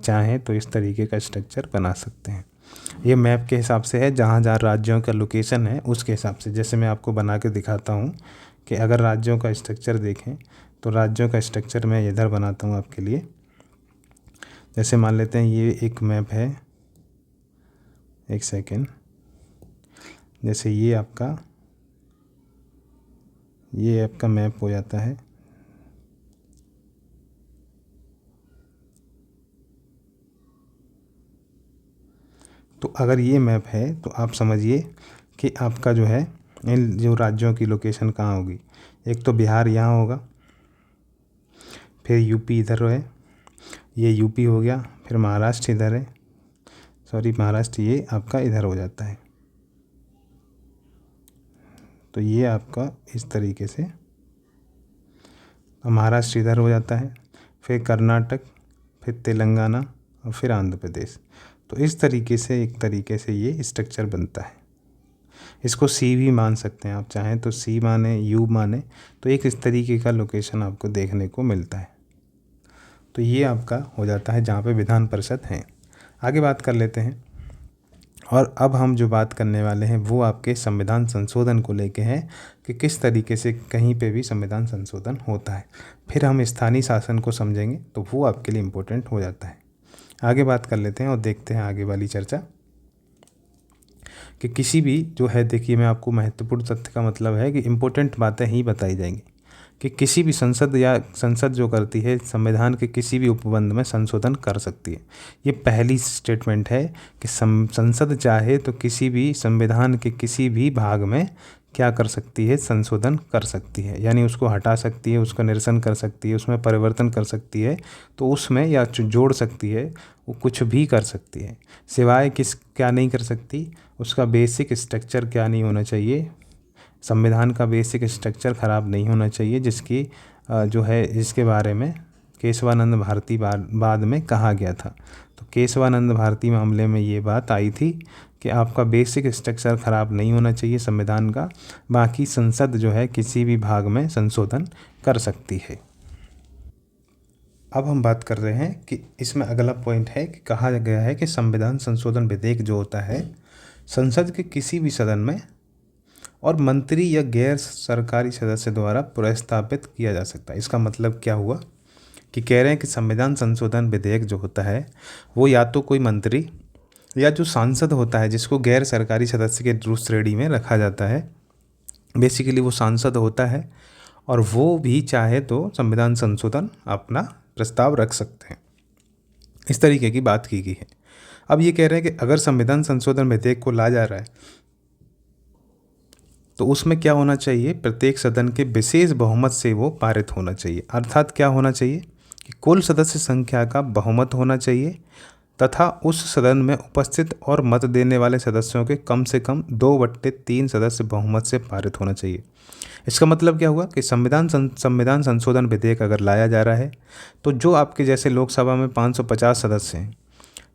चाहें तो इस तरीके का स्ट्रक्चर बना सकते हैं। ये मैप के हिसाब से है, जहाँ जहाँ राज्यों का लोकेशन है उसके हिसाब से। जैसे मैं आपको बना के दिखाता हूँ कि अगर राज्यों का स्ट्रक्चर देखें तो राज्यों का स्ट्रक्चर मैं इधर बनाता हूँ आपके लिए। जैसे मान लेते हैं ये एक मैप है, एक सेकेंड, जैसे ये आपका मैप हो जाता है। तो अगर ये मैप है तो आप समझिए कि आपका जो है इन जो राज्यों की लोकेशन कहाँ होगी। एक तो बिहार यहाँ होगा, फिर यूपी इधर है, ये यूपी हो गया, फिर महाराष्ट्र इधर है, सॉरी महाराष्ट्र ये आपका इधर हो जाता है। तो ये आपका इस तरीके से महाराष्ट्र इधर हो जाता है, फिर कर्नाटक, फिर तेलंगाना और फिर आंध्र प्रदेश। तो इस तरीके से एक तरीके से ये स्ट्रक्चर बनता है। इसको सी भी मान सकते हैं आप चाहें तो, सी माने यू माने, तो एक इस तरीके का लोकेशन आपको देखने को मिलता है। तो ये आपका हो जाता है जहाँ पे विधान परिषद है। आगे बात कर लेते हैं, और अब हम जो बात करने वाले हैं वो आपके संविधान संशोधन को लेके है कि किस तरीके से कहीं पे भी संविधान संशोधन होता है। फिर हम स्थानीय शासन को समझेंगे तो वो आपके लिए इम्पोर्टेंट हो जाता है। आगे बात कर लेते हैं और देखते हैं आगे वाली चर्चा कि किसी भी जो है, देखिए मैं आपको महत्वपूर्ण तथ्य का मतलब है कि इम्पोर्टेंट बातें ही बताई जाएंगी कि किसी भी संसद जो करती है संविधान के किसी भी उपबंध में संशोधन कर सकती है। ये पहली स्टेटमेंट है कि संसद चाहे तो किसी भी संविधान के किसी भी भाग में क्या कर सकती है, संशोधन कर सकती है, यानी उसको हटा सकती है, उसका निरसन कर सकती है, उसमें परिवर्तन कर सकती है, तो उसमें या जोड़ सकती है, वो कुछ भी कर सकती है। सिवाय क्या नहीं कर सकती, उसका बेसिक स्ट्रक्चर क्या नहीं होना चाहिए, संविधान का बेसिक स्ट्रक्चर ख़राब नहीं होना चाहिए, जिसकी जो है इसके बारे में केशवानंद भारती बाद में कहा गया था। तो केशवानंद भारती मामले में ये बात आई थी कि आपका बेसिक स्ट्रक्चर ख़राब नहीं होना चाहिए संविधान का, बाकी संसद जो है किसी भी भाग में संशोधन कर सकती है। अब हम बात कर रहे हैं कि इसमें अगला पॉइंट है कि कहा गया है कि संविधान संशोधन विधेयक जो होता है संसद के किसी भी सदन में और मंत्री या गैर सरकारी सदस्य द्वारा प्रस्तावित किया जा सकता है। इसका मतलब क्या हुआ कि कह रहे हैं कि संविधान संशोधन विधेयक जो होता है वो या तो कोई मंत्री या जो सांसद होता है, जिसको गैर सरकारी सदस्य के दूसरी श्रेणी में रखा जाता है, बेसिकली वो सांसद होता है, और वो भी चाहे तो संविधान संशोधन अपना प्रस्ताव रख सकते हैं। इस तरीके की बात की गई है। अब ये कह रहे हैं कि अगर संविधान संशोधन विधेयक को ला जा रहा है तो उसमें क्या होना चाहिए, प्रत्येक सदन के विशेष बहुमत से वो पारित होना चाहिए। अर्थात क्या होना चाहिए कि कुल सदस्य संख्या का बहुमत होना चाहिए तथा उस सदन में उपस्थित और मत देने वाले सदस्यों के कम से कम 2/3 सदस्य बहुमत से पारित होना चाहिए। इसका मतलब क्या हुआ कि संविधान संशोधन विधेयक अगर लाया जा रहा है तो जो आपके जैसे लोकसभा में 550 सदस्य हैं,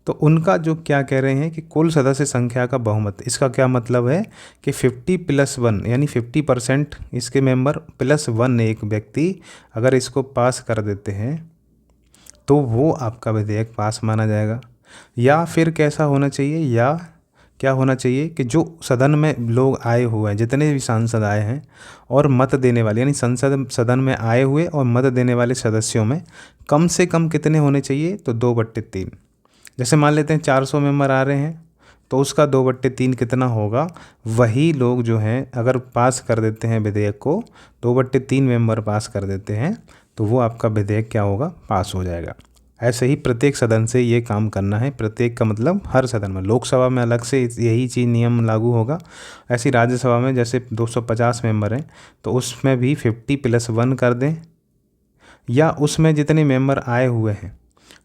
तो उनका जो क्या कह रहे हैं कि कुल सदस्य संख्या का बहुमत, इसका क्या मतलब है कि 50+1 यानी 50% इसके मेंबर +1 एक व्यक्ति अगर इसको पास कर देते हैं तो वो आपका विधेयक पास माना जाएगा। या फिर कैसा होना चाहिए, या क्या होना चाहिए कि जो सदन में लोग आए हुए हैं, जितने भी सांसद आए हैं और मत देने वाले, यानी सदन में आए हुए और मत देने वाले सदस्यों में कम से कम कितने होने चाहिए, तो 2/3। जैसे मान लेते हैं 400 मेंबर आ रहे हैं तो उसका 2/3 कितना होगा, वही लोग जो हैं अगर पास कर देते हैं विधेयक को, 2/3 मेंबर पास कर देते हैं तो वो आपका विधेयक क्या होगा, पास हो जाएगा। ऐसे ही प्रत्येक सदन से ये काम करना है। प्रत्येक का मतलब हर सदन में, लोकसभा में अलग से यही चीज़ नियम लागू होगा। ऐसी राज्यसभा में जैसे 250 मेंबर हैं तो उसमें भी 50+1 कर दें, या उसमें जितने मेंबर आए हुए हैं,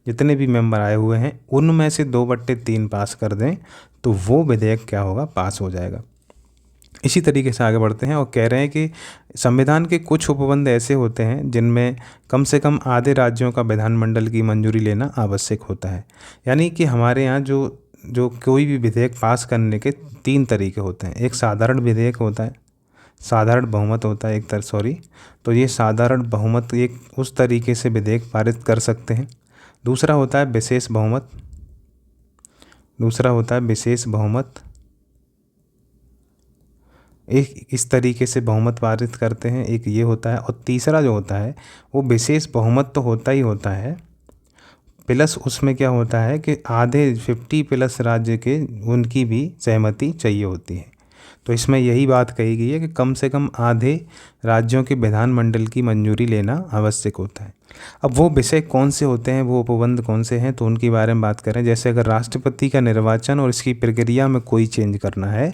जितने भी मेंबर आए हुए हैं उनमें से 2/3 पास कर दें तो वो विधेयक क्या होगा, पास हो जाएगा। इसी तरीके से आगे बढ़ते हैं और कह रहे हैं कि संविधान के कुछ उपबंध ऐसे होते हैं जिनमें कम से कम आधे राज्यों का विधानमंडल की मंजूरी लेना आवश्यक होता है। यानी कि हमारे यहाँ जो कोई भी विधेयक पास करने के 3 तरीके होते हैं। एक साधारण विधेयक होता है, साधारण बहुमत होता है तो ये साधारण बहुमत एक उस तरीके से विधेयक पारित कर सकते हैं। दूसरा होता है विशेष बहुमत, एक इस तरीके से बहुमत पारित करते हैं, एक ये होता है। और तीसरा जो होता है वो विशेष बहुमत तो होता ही होता है, प्लस उसमें क्या होता है कि आधे 50+ राज्य के उनकी भी सहमति चाहिए होती है। तो इसमें यही बात कही गई है कि कम से कम आधे राज्यों के विधानमंडल की मंजूरी लेना आवश्यक होता है। अब वो विषय कौन से होते हैं, वो उपबंध कौन से हैं, तो उनके बारे में बात करें। जैसे अगर राष्ट्रपति का निर्वाचन और इसकी प्रक्रिया में कोई चेंज करना है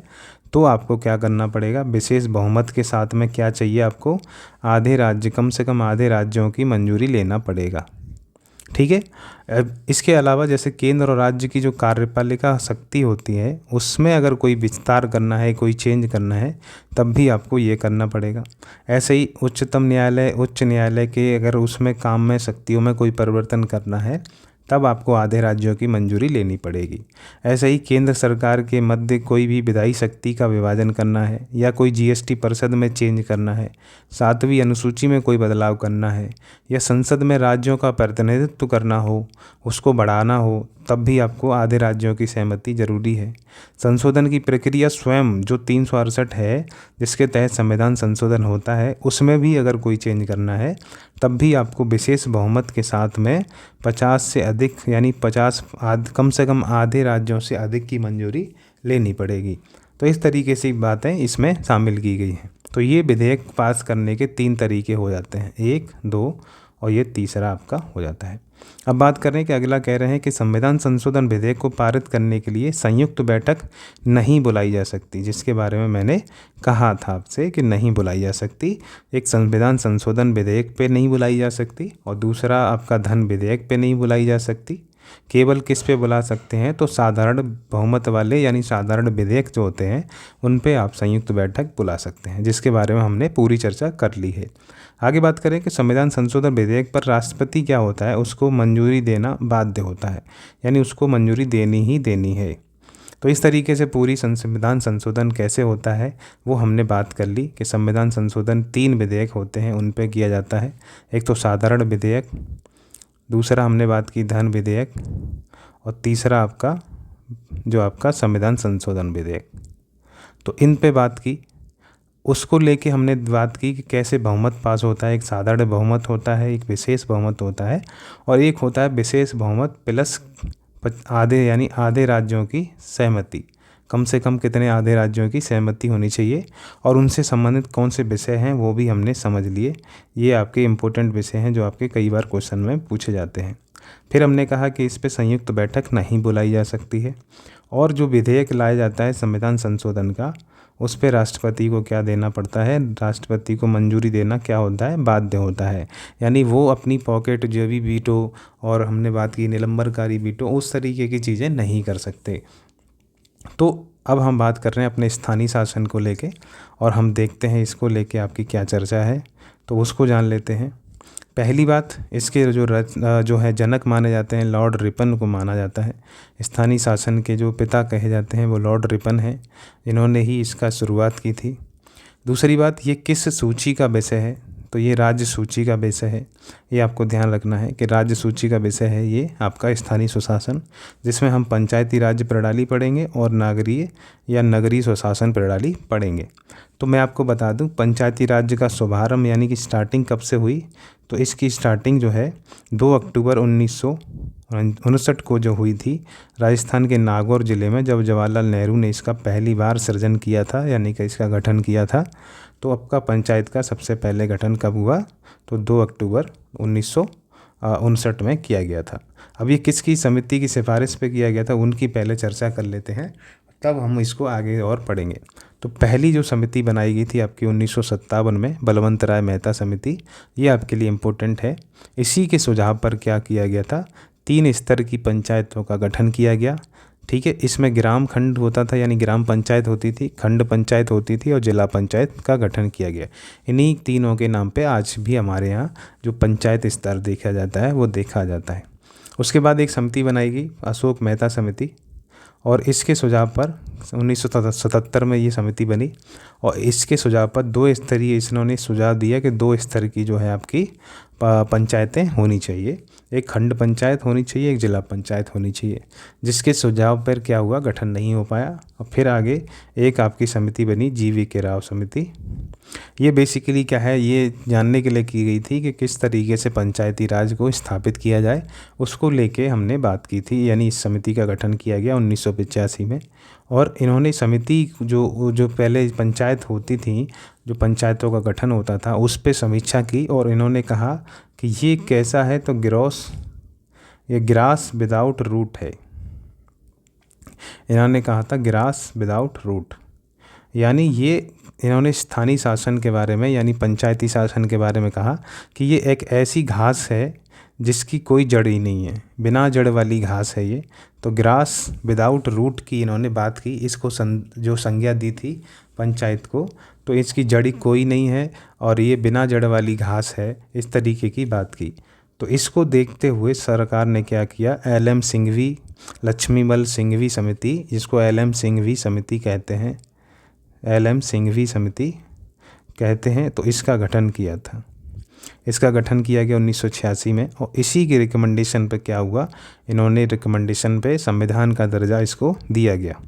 तो आपको क्या करना पड़ेगा, विशेष बहुमत के साथ में क्या चाहिए आपको, आधे राज्य, कम से कम आधे राज्यों की मंजूरी लेना पड़ेगा। ठीक है। अब इसके अलावा जैसे केंद्र और राज्य की जो कार्यपालिका शक्ति होती है उसमें अगर कोई विस्तार करना है, कोई चेंज करना है, तब भी आपको ये करना पड़ेगा। ऐसे ही उच्चतम न्यायालय, उच्च न्यायालय के अगर उसमें काम में शक्तियों में कोई परिवर्तन करना है तब आपको आधे राज्यों की मंजूरी लेनी पड़ेगी। ऐसे ही केंद्र सरकार के मध्य कोई भी विधायी शक्ति का विभाजन करना है या कोई जीएसटी परिषद में चेंज करना है, 7वीं अनुसूची में कोई बदलाव करना है या संसद में राज्यों का प्रतिनिधित्व करना हो, उसको बढ़ाना हो, तब भी आपको आधे राज्यों की सहमति जरूरी है। संशोधन की प्रक्रिया स्वयं जो 368 है जिसके तहत संविधान संशोधन होता है, उसमें भी अगर कोई चेंज करना है तब भी आपको विशेष बहुमत के साथ में 50 से अधिक यानी 50 कम से कम आधे राज्यों से अधिक की मंजूरी लेनी पड़ेगी। तो इस तरीके से बातें इसमें शामिल की गई हैं। तो ये विधेयक पास करने के 3 तरीके हो जाते हैं, 1, 2 और ये तीसरा आपका हो जाता है। अब बात करें कि अगला कह रहे हैं कि संविधान संशोधन विधेयक को पारित करने के लिए संयुक्त बैठक नहीं बुलाई जा सकती, जिसके बारे में मैंने कहा था आपसे कि नहीं बुलाई जा सकती। एक संविधान संशोधन विधेयक पे नहीं बुलाई जा सकती और दूसरा आपका धन विधेयक पे नहीं बुलाई जा सकती। केवल किस पे बुला सकते हैं, तो साधारण बहुमत वाले यानी साधारण विधेयक जो होते हैं उन पे आप संयुक्त बैठक बुला सकते हैं, जिसके बारे में हमने पूरी चर्चा कर ली है। आगे बात करें कि संविधान संशोधन विधेयक पर राष्ट्रपति क्या होता है, उसको मंजूरी देना बाध्य होता है, यानी उसको मंजूरी देनी ही देनी है। तो इस तरीके से पूरी संविधान संशोधन कैसे होता है वो हमने बात कर ली कि संविधान संशोधन 3 विधेयक होते हैं, उन पे किया जाता है। एक तो साधारण विधेयक, दूसरा हमने बात की धन विधेयक और तीसरा आपका जो आपका संविधान संशोधन विधेयक। तो इन पे बात की, उसको लेके हमने बात की कि कैसे बहुमत पास होता है। एक साधारण बहुमत होता है, एक विशेष बहुमत होता है और एक होता है विशेष बहुमत प्लस आधे यानी आधे राज्यों की सहमति। कम से कम कितने आधे राज्यों की सहमति होनी चाहिए और उनसे संबंधित कौन से विषय हैं वो भी हमने समझ लिए। ये आपके इम्पोर्टेंट विषय हैं जो आपके कई बार क्वेश्चन में पूछे जाते हैं। फिर हमने कहा कि इस पे संयुक्त बैठक नहीं बुलाई जा सकती है और जो विधेयक लाया जाता है संविधान संशोधन का, उस पे राष्ट्रपति को क्या देना पड़ता है, राष्ट्रपति को मंजूरी देना क्या होता है, बाध्य होता है। यानी वो अपनी पॉकेट जो भी वीटो और हमने बात की निलंबनकारी वीटो, उस तरीके की चीज़ें नहीं कर सकते। तो अब हम बात कर रहे हैं अपने स्थानीय शासन को लेके और हम देखते हैं इसको लेके आपकी क्या चर्चा है, तो उसको जान लेते हैं। पहली बात, इसके जो है जनक माने जाते हैं लॉर्ड रिपन को माना जाता है। स्थानीय शासन के जो पिता कहे जाते हैं वो लॉर्ड रिपन हैं, इन्होंने ही इसका शुरुआत की थी। दूसरी बात, ये किस सूची का विषय है, तो ये राज्य सूची का विषय है। ये आपको ध्यान रखना है कि राज्य सूची का विषय है ये आपका स्थानीय सुशासन, जिसमें हम पंचायती राज्य प्रणाली पढ़ेंगे और नागरीय या नगरीय स्वशासन प्रणाली पढ़ेंगे। तो मैं आपको बता दूं, पंचायती राज्य का शुभारंभ यानी कि स्टार्टिंग कब से हुई, तो इसकी स्टार्टिंग जो है 2 अक्टूबर 1959 को जो हुई थी राजस्थान के नागौर ज़िले में, जब जवाहरलाल नेहरू ने इसका पहली बार सृजन किया था यानी कि इसका गठन किया था। तो आपका पंचायत का सबसे पहले गठन कब हुआ, तो 2 अक्टूबर 1959 में किया गया था। अब ये किसकी समिति की सिफारिश पे किया गया था उनकी पहले चर्चा कर लेते हैं, तब हम इसको आगे और पढ़ेंगे। तो पहली जो समिति बनाई गई थी आपकी 1957 में, बलवंत राय मेहता समिति, ये आपके लिए इम्पोर्टेंट है। इसी के सुझाव पर क्या किया गया था, 3 स्तर की पंचायतों का गठन किया गया। ठीक है, इसमें ग्राम खंड होता था यानी ग्राम पंचायत होती थी, खंड पंचायत होती थी और जिला पंचायत का गठन किया गया। इन्हीं तीनों के नाम पे आज भी हमारे यहाँ जो पंचायत स्तर देखा जाता है वो देखा जाता है। उसके बाद एक समिति बनाई गई, अशोक मेहता समिति, और इसके सुझाव पर 1977 में ये समिति बनी और इसके सुझाव पर 2 स्तरीय इन्होंने सुझाव दिया कि 2 स्तर की जो है आपकी पंचायतें होनी चाहिए, एक खंड पंचायत होनी चाहिए, एक जिला पंचायत होनी चाहिए, जिसके सुझाव पर क्या हुआ, गठन नहीं हो पाया। और फिर आगे एक आपकी समिति बनी GV के राव समिति, ये बेसिकली क्या है, ये जानने के लिए की गई थी कि किस तरीके से पंचायती राज को स्थापित किया जाए, उसको लेके हमने बात की थी। यानी इस समिति का गठन किया गया 1985 में। और इन्होंने समिति जो जो पहले पंचायत होती थी, जो पंचायतों का गठन होता था, उस पे समीक्षा की और इन्होंने कहा कि ये कैसा है, तो ये ग्रास विदाउट रूट है। इन्होंने कहा था ग्रास विदाउट रूट, यानी ये इन्होंने स्थानीय शासन के बारे में यानी पंचायती शासन के बारे में कहा कि ये एक ऐसी घास है जिसकी कोई जड़ ही नहीं है, बिना जड़ वाली घास है ये। तो ग्रास विदाउट रूट की इन्होंने बात की, इसको जो संज्ञा दी थी पंचायत को, तो इसकी जड़ी कोई नहीं है और ये बिना जड़ वाली घास है, इस तरीके की बात की। तो इसको देखते हुए सरकार ने क्या किया, LM सिंघवी लक्ष्मीमल सिंघवी समिति, जिसको LM सिंघवी समिति कहते हैं, LM सिंघवी समिति कहते हैं, तो इसका गठन किया था। इसका गठन किया गया 1986 में और इसी के रिकमेंडेशन पे क्या हुआ, इन्होंने रिकमेंडेशन पे संविधान का दर्जा इसको दिया गया।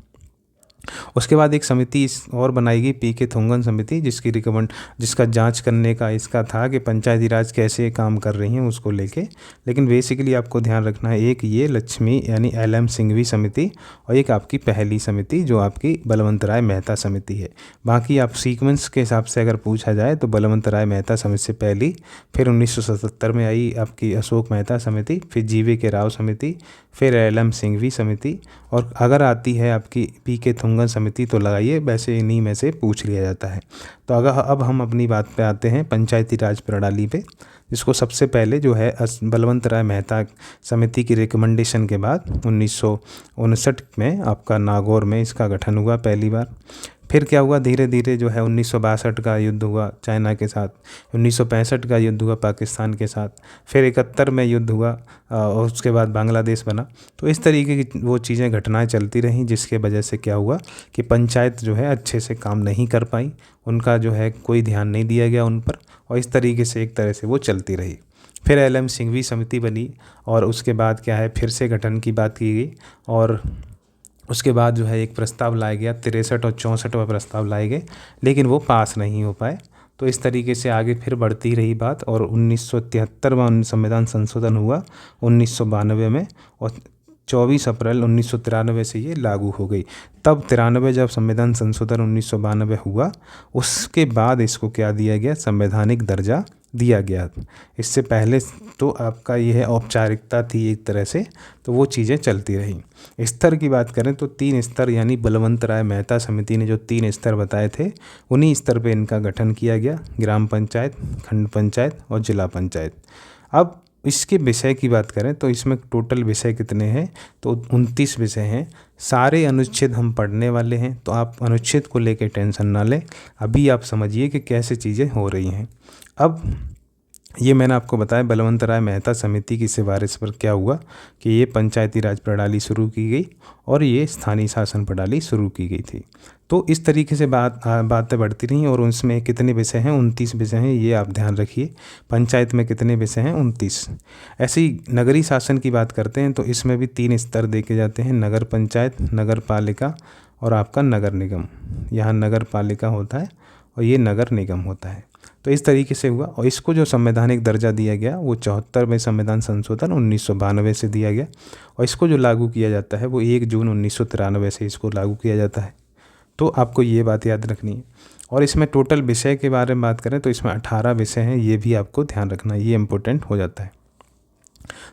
उसके बाद एक समिति और बनाई गई, PK थोंगन समिति, जिसका जांच करने का इसका था कि पंचायती राज कैसे काम कर रही हैं उसको लेके। लेकिन बेसिकली आपको ध्यान रखना है, एक ये लक्ष्मी यानी LM सिंघवी समिति और एक आपकी पहली समिति जो आपकी बलवंत राय मेहता समिति है। बाकी आप सीक्वेंस के हिसाब से अगर पूछा जाए तो बलवंत राय मेहता समिति से पहली, फिर 1977 में आई आपकी अशोक मेहता समिति, फिर GV के राव समिति, फिर LM सिंघवी समिति, और अगर आती है आपकी PK थोंगन समिति तो लगाइए, वैसे इन्हीं में से पूछ लिया जाता है। तो अब हम अपनी बात पे आते हैं पंचायती राज प्रणाली पे, जिसको सबसे पहले जो है बलवंत राय मेहता समिति की रिकमेंडेशन के बाद 1959 में आपका नागौर में इसका गठन हुआ पहली बार। फिर क्या हुआ, धीरे धीरे जो है 1962 का युद्ध हुआ चाइना के साथ, 1965 का युद्ध हुआ पाकिस्तान के साथ, फिर 71 में युद्ध हुआ और उसके बाद बांग्लादेश बना। तो इस तरीके की वो चीज़ें घटनाएं चलती रहीं, जिसके वजह से क्या हुआ कि पंचायत जो है अच्छे से काम नहीं कर पाई, उनका जो है कोई ध्यान नहीं दिया गया उन पर, और इस तरीके से एक तरह से वो चलती रही। फिर LM सिंघवी समिति बनी और उसके बाद क्या है, फिर से गठन की बात की गई और उसके बाद जो है एक प्रस्ताव लाया गया, 63 और 64वां प्रस्ताव लाए गए, लेकिन वो पास नहीं हो पाए। तो इस तरीके से आगे फिर बढ़ती रही बात और 1973 संविधान संशोधन हुआ 1992 में और 24 अप्रैल 1993 से ये लागू हो गई। तब 93 जब संविधान संशोधन 1992 हुआ, उसके बाद इसको क्या दिया गया, संवैधानिक दर्जा दिया गया। इससे पहले तो आपका ये है औपचारिकता थी एक तरह से, तो वो चीज़ें चलती रहीं। स्तर की बात करें तो 3 स्तर, यानी बलवंत राय मेहता समिति ने जो 3 स्तर बताए थे, उन्हीं स्तर पे इनका गठन किया गया, ग्राम पंचायत, खंड पंचायत और जिला पंचायत। अब इसके विषय की बात करें तो इसमें टोटल विषय कितने हैं, तो 29 विषय हैं। सारे अनुच्छेद हम पढ़ने वाले हैं, तो आप अनुच्छेद को लेकर टेंशन ना लें। अभी आप समझिए कि कैसे चीज़ें हो रही हैं। अब ये मैंने आपको बताया बलवंत राय मेहता समिति की सिफारिश पर क्या हुआ कि ये पंचायती राज प्रणाली शुरू की गई और ये स्थानीय शासन प्रणाली शुरू की गई थी। तो इस तरीके से बातें बढ़ती रहीं और उसमें कितने विषय हैं, 29 विषय हैं, ये आप ध्यान रखिए। पंचायत में कितने विषय हैं, 29। ऐसे ही नगरीय शासन की बात करते हैं तो इसमें भी 3 स्तर देखे जाते हैं, नगर पंचायत, नगर पालिका और आपका नगर निगम। यहाँ नगर पालिका होता है और ये नगर निगम होता है। तो इस तरीके से हुआ और इसको जो संवैधानिक दर्जा दिया गया वो 74वें संविधान संशोधन 1992 से दिया गया और इसको जो लागू किया जाता है वो 1 जून 1993 से इसको लागू किया जाता है। तो आपको ये बात याद रखनी है। और इसमें टोटल विषय के बारे में बात करें तो इसमें 18 विषय हैं, ये भी आपको ध्यान रखना है, ये इम्पोर्टेंट हो जाता है।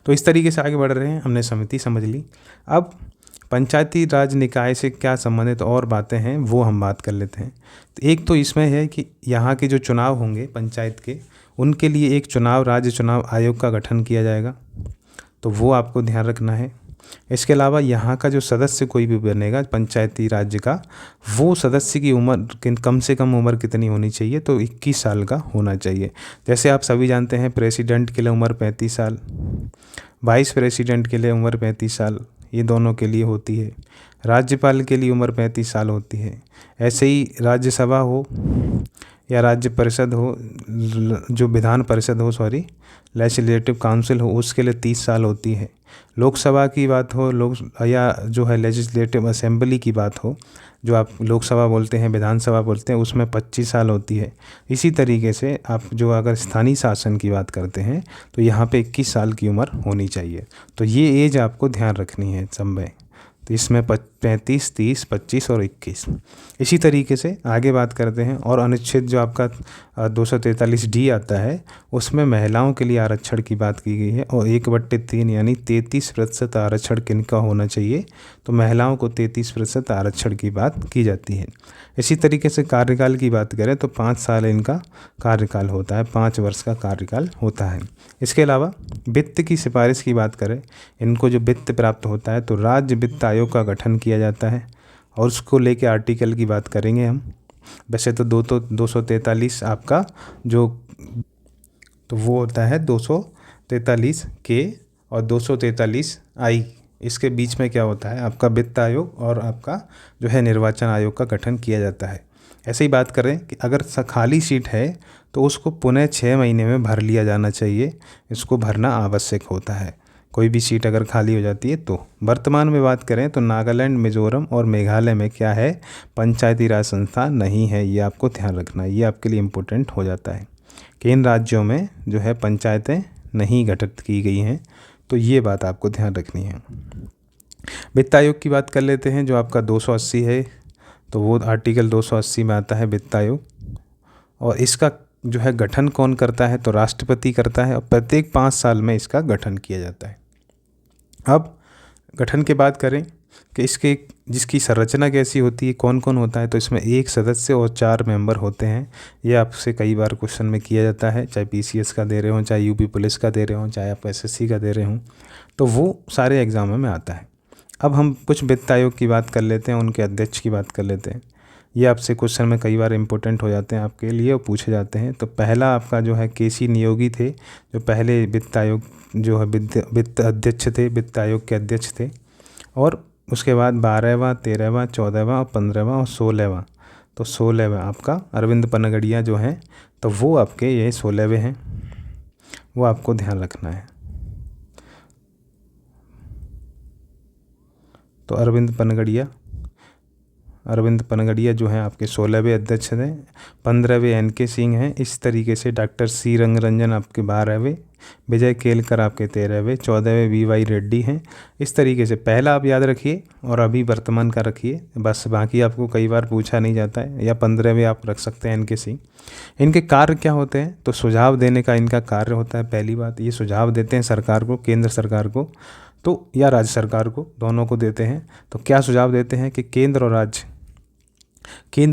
तो इस तरीके से आगे बढ़ रहे हैं, हमने समिति समझ ली। अब पंचायती राज निकाय से क्या संबंधित और बातें हैं वो हम बात कर लेते हैं। तो एक तो इसमें है कि यहाँ के जो चुनाव होंगे पंचायत के, उनके लिए एक राज्य चुनाव आयोग का गठन किया जाएगा, तो वो आपको ध्यान रखना है। इसके अलावा यहाँ का जो सदस्य कोई भी बनेगा पंचायती राज्य का, वो सदस्य की उम्र कम से कम उम्र कितनी होनी चाहिए, तो 21 साल का होना चाहिए। जैसे आप सभी जानते हैं प्रेसिडेंट के लिए उम्र 35 साल, वाइस प्रेसिडेंट के लिए उम्र 35 साल, ये दोनों के लिए होती है। राज्यपाल के लिए उम्र 35 साल होती है। ऐसे ही राज्यसभा हो या राज्य परिषद हो, जो विधान परिषद हो, लेजिस्लेटिव काउंसिल हो, उसके लिए 30 साल होती है। लोकसभा की बात हो, या जो है लेजिस्लेटिव असेंबली की बात हो, जो आप लोकसभा बोलते हैं, विधानसभा बोलते हैं, उसमें 25 साल होती है। इसी तरीके से आप जो अगर स्थानीय शासन की बात करते हैं तो यहाँ पे 21 साल की उम्र होनी चाहिए। तो ये एज आपको ध्यान रखनी है सब में। तो इसमें 35, 30, 25 और 21। इसी तरीके से आगे बात करते हैं। और अनुच्छेद जो आपका 243D आता है, उसमें महिलाओं के लिए आरक्षण की बात की गई है। और 1/3 यानी 33% आरक्षण किनका होना चाहिए, तो महिलाओं को 33% आरक्षण की बात की जाती है। इसी तरीके से कार्यकाल की बात करें तो 5 साल इनका कार्यकाल होता है, 5 वर्ष का कार्यकाल होता है। इसके अलावा वित्त की सिफारिश की बात करें, इनको जो वित्त प्राप्त होता है तो राज्य वित्त आयोग का गठन किया जाता है। और उसको लेके आर्टिकल की बात करेंगे हम। वैसे तो 243 आपका जो, तो वो होता है 243 के और 243 आई। इसके बीच में क्या होता है, आपका वित्त आयोग और आपका जो है निर्वाचन आयोग का गठन किया जाता है। ऐसे ही बात करें कि अगर खाली सीट है तो उसको पुनः 6 महीने में भर लिया जाना चाहिए। इसको भरना आवश्यक होता है, कोई भी सीट अगर खाली हो जाती है तो। वर्तमान में बात करें तो नागालैंड, मिजोरम और मेघालय में क्या है, पंचायती राज संस्था नहीं है। ये आपको ध्यान रखना है, ये आपके लिए इम्पोर्टेंट हो जाता है। किन राज्यों में जो है पंचायतें नहीं गठित की गई हैं, तो ये बात आपको ध्यान रखनी है। वित्त आयोग की बात कर लेते हैं, जो आपका 280 है, तो वो आर्टिकल 280 में आता है वित्त आयोग। और इसका जो है गठन कौन करता है, तो राष्ट्रपति करता है। और प्रत्येक 5 साल में इसका गठन किया जाता है। अब गठन के बात करें कि जिसकी संरचना कैसी होती है, कौन कौन होता है, तो इसमें 1 सदस्य और 4 मेंबर होते हैं। ये आपसे कई बार क्वेश्चन में किया जाता है, चाहे PCS का दे रहे हो, चाहे यूपी पुलिस का दे रहे हो, चाहे आप SSC का दे रहे हो, तो वो सारे एग्जामों में आता है। अब हम कुछ वित्त आयोग की बात कर लेते हैं, उनके अध्यक्ष की बात कर लेते हैं। ये आपसे क्वेश्चन में कई बार इंपॉर्टेंट हो जाते हैं आपके लिए और पूछे जाते हैं। तो पहला आपका जो है KC नियोगी थे, जो पहले वित्त आयोग जो है वित्त अध्यक्ष थे, वित्त आयोग के अध्यक्ष थे। और उसके बाद 12वां, 13वां, 14वां, 15वां और 16वां, तो 16वां आपका अरविंद पनगड़िया जो हैं, तो वो आपके ये 16वें हैं, वो आपको ध्यान रखना है। तो अरविंद पनगड़िया जो हैं आपके 16वें अध्यक्ष हैं। 15वें NK सिंह हैं। इस तरीके से डॉक्टर C रंगरंजन आपके 12वें, विजय केलकर आपके 13वें, 14वें VY रेड्डी हैं। इस तरीके से पहला आप याद रखिए और अभी वर्तमान का रखिए, बस बाकी आपको कई बार पूछा नहीं जाता है। या 15वें आप रख सकते हैं NK सिंह। इनके कार्य क्या होते हैं, तो सुझाव देने का इनका कार्य होता है। पहली बात, ये सुझाव देते हैं सरकार को, केंद्र सरकार को तो, या राज्य सरकार को, दोनों को देते हैं। तो क्या सुझाव देते हैं कि केंद्र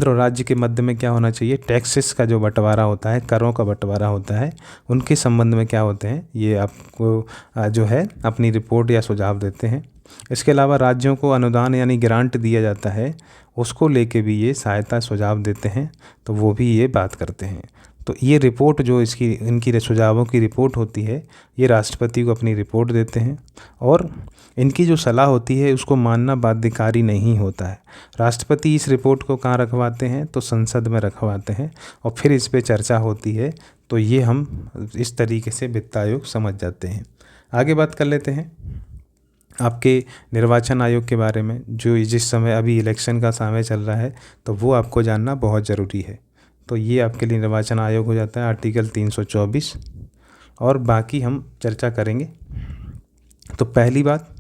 और राज्य के मध्य में क्या होना चाहिए, टैक्सेस का जो बंटवारा होता है, करों का बंटवारा होता है, उनके संबंध में क्या होते हैं, ये आपको जो है अपनी रिपोर्ट या सुझाव देते हैं। इसके अलावा राज्यों को अनुदान यानी ग्रांट दिया जाता है, उसको लेके भी ये सहायता सुझाव देते हैं, तो वो भी ये बात करते हैं। तो ये रिपोर्ट जो इनकी सुझावों की रिपोर्ट होती है, ये राष्ट्रपति को अपनी रिपोर्ट देते हैं। और इनकी जो सलाह होती है उसको मानना बाध्यकारी नहीं होता है। राष्ट्रपति इस रिपोर्ट को कहाँ रखवाते हैं, तो संसद में रखवाते हैं और फिर इस पे चर्चा होती है। तो ये हम इस तरीके से वित्त आयोग समझ जाते हैं। आगे बात कर लेते हैं आपके निर्वाचन आयोग के बारे में, जो जिस समय अभी इलेक्शन का समय चल रहा है, तो वो आपको जानना बहुत ज़रूरी है। तो ये आपके लिए निर्वाचन आयोग हो जाता है, आर्टिकल 324। और बाकी हम चर्चा करेंगे। तो पहली बात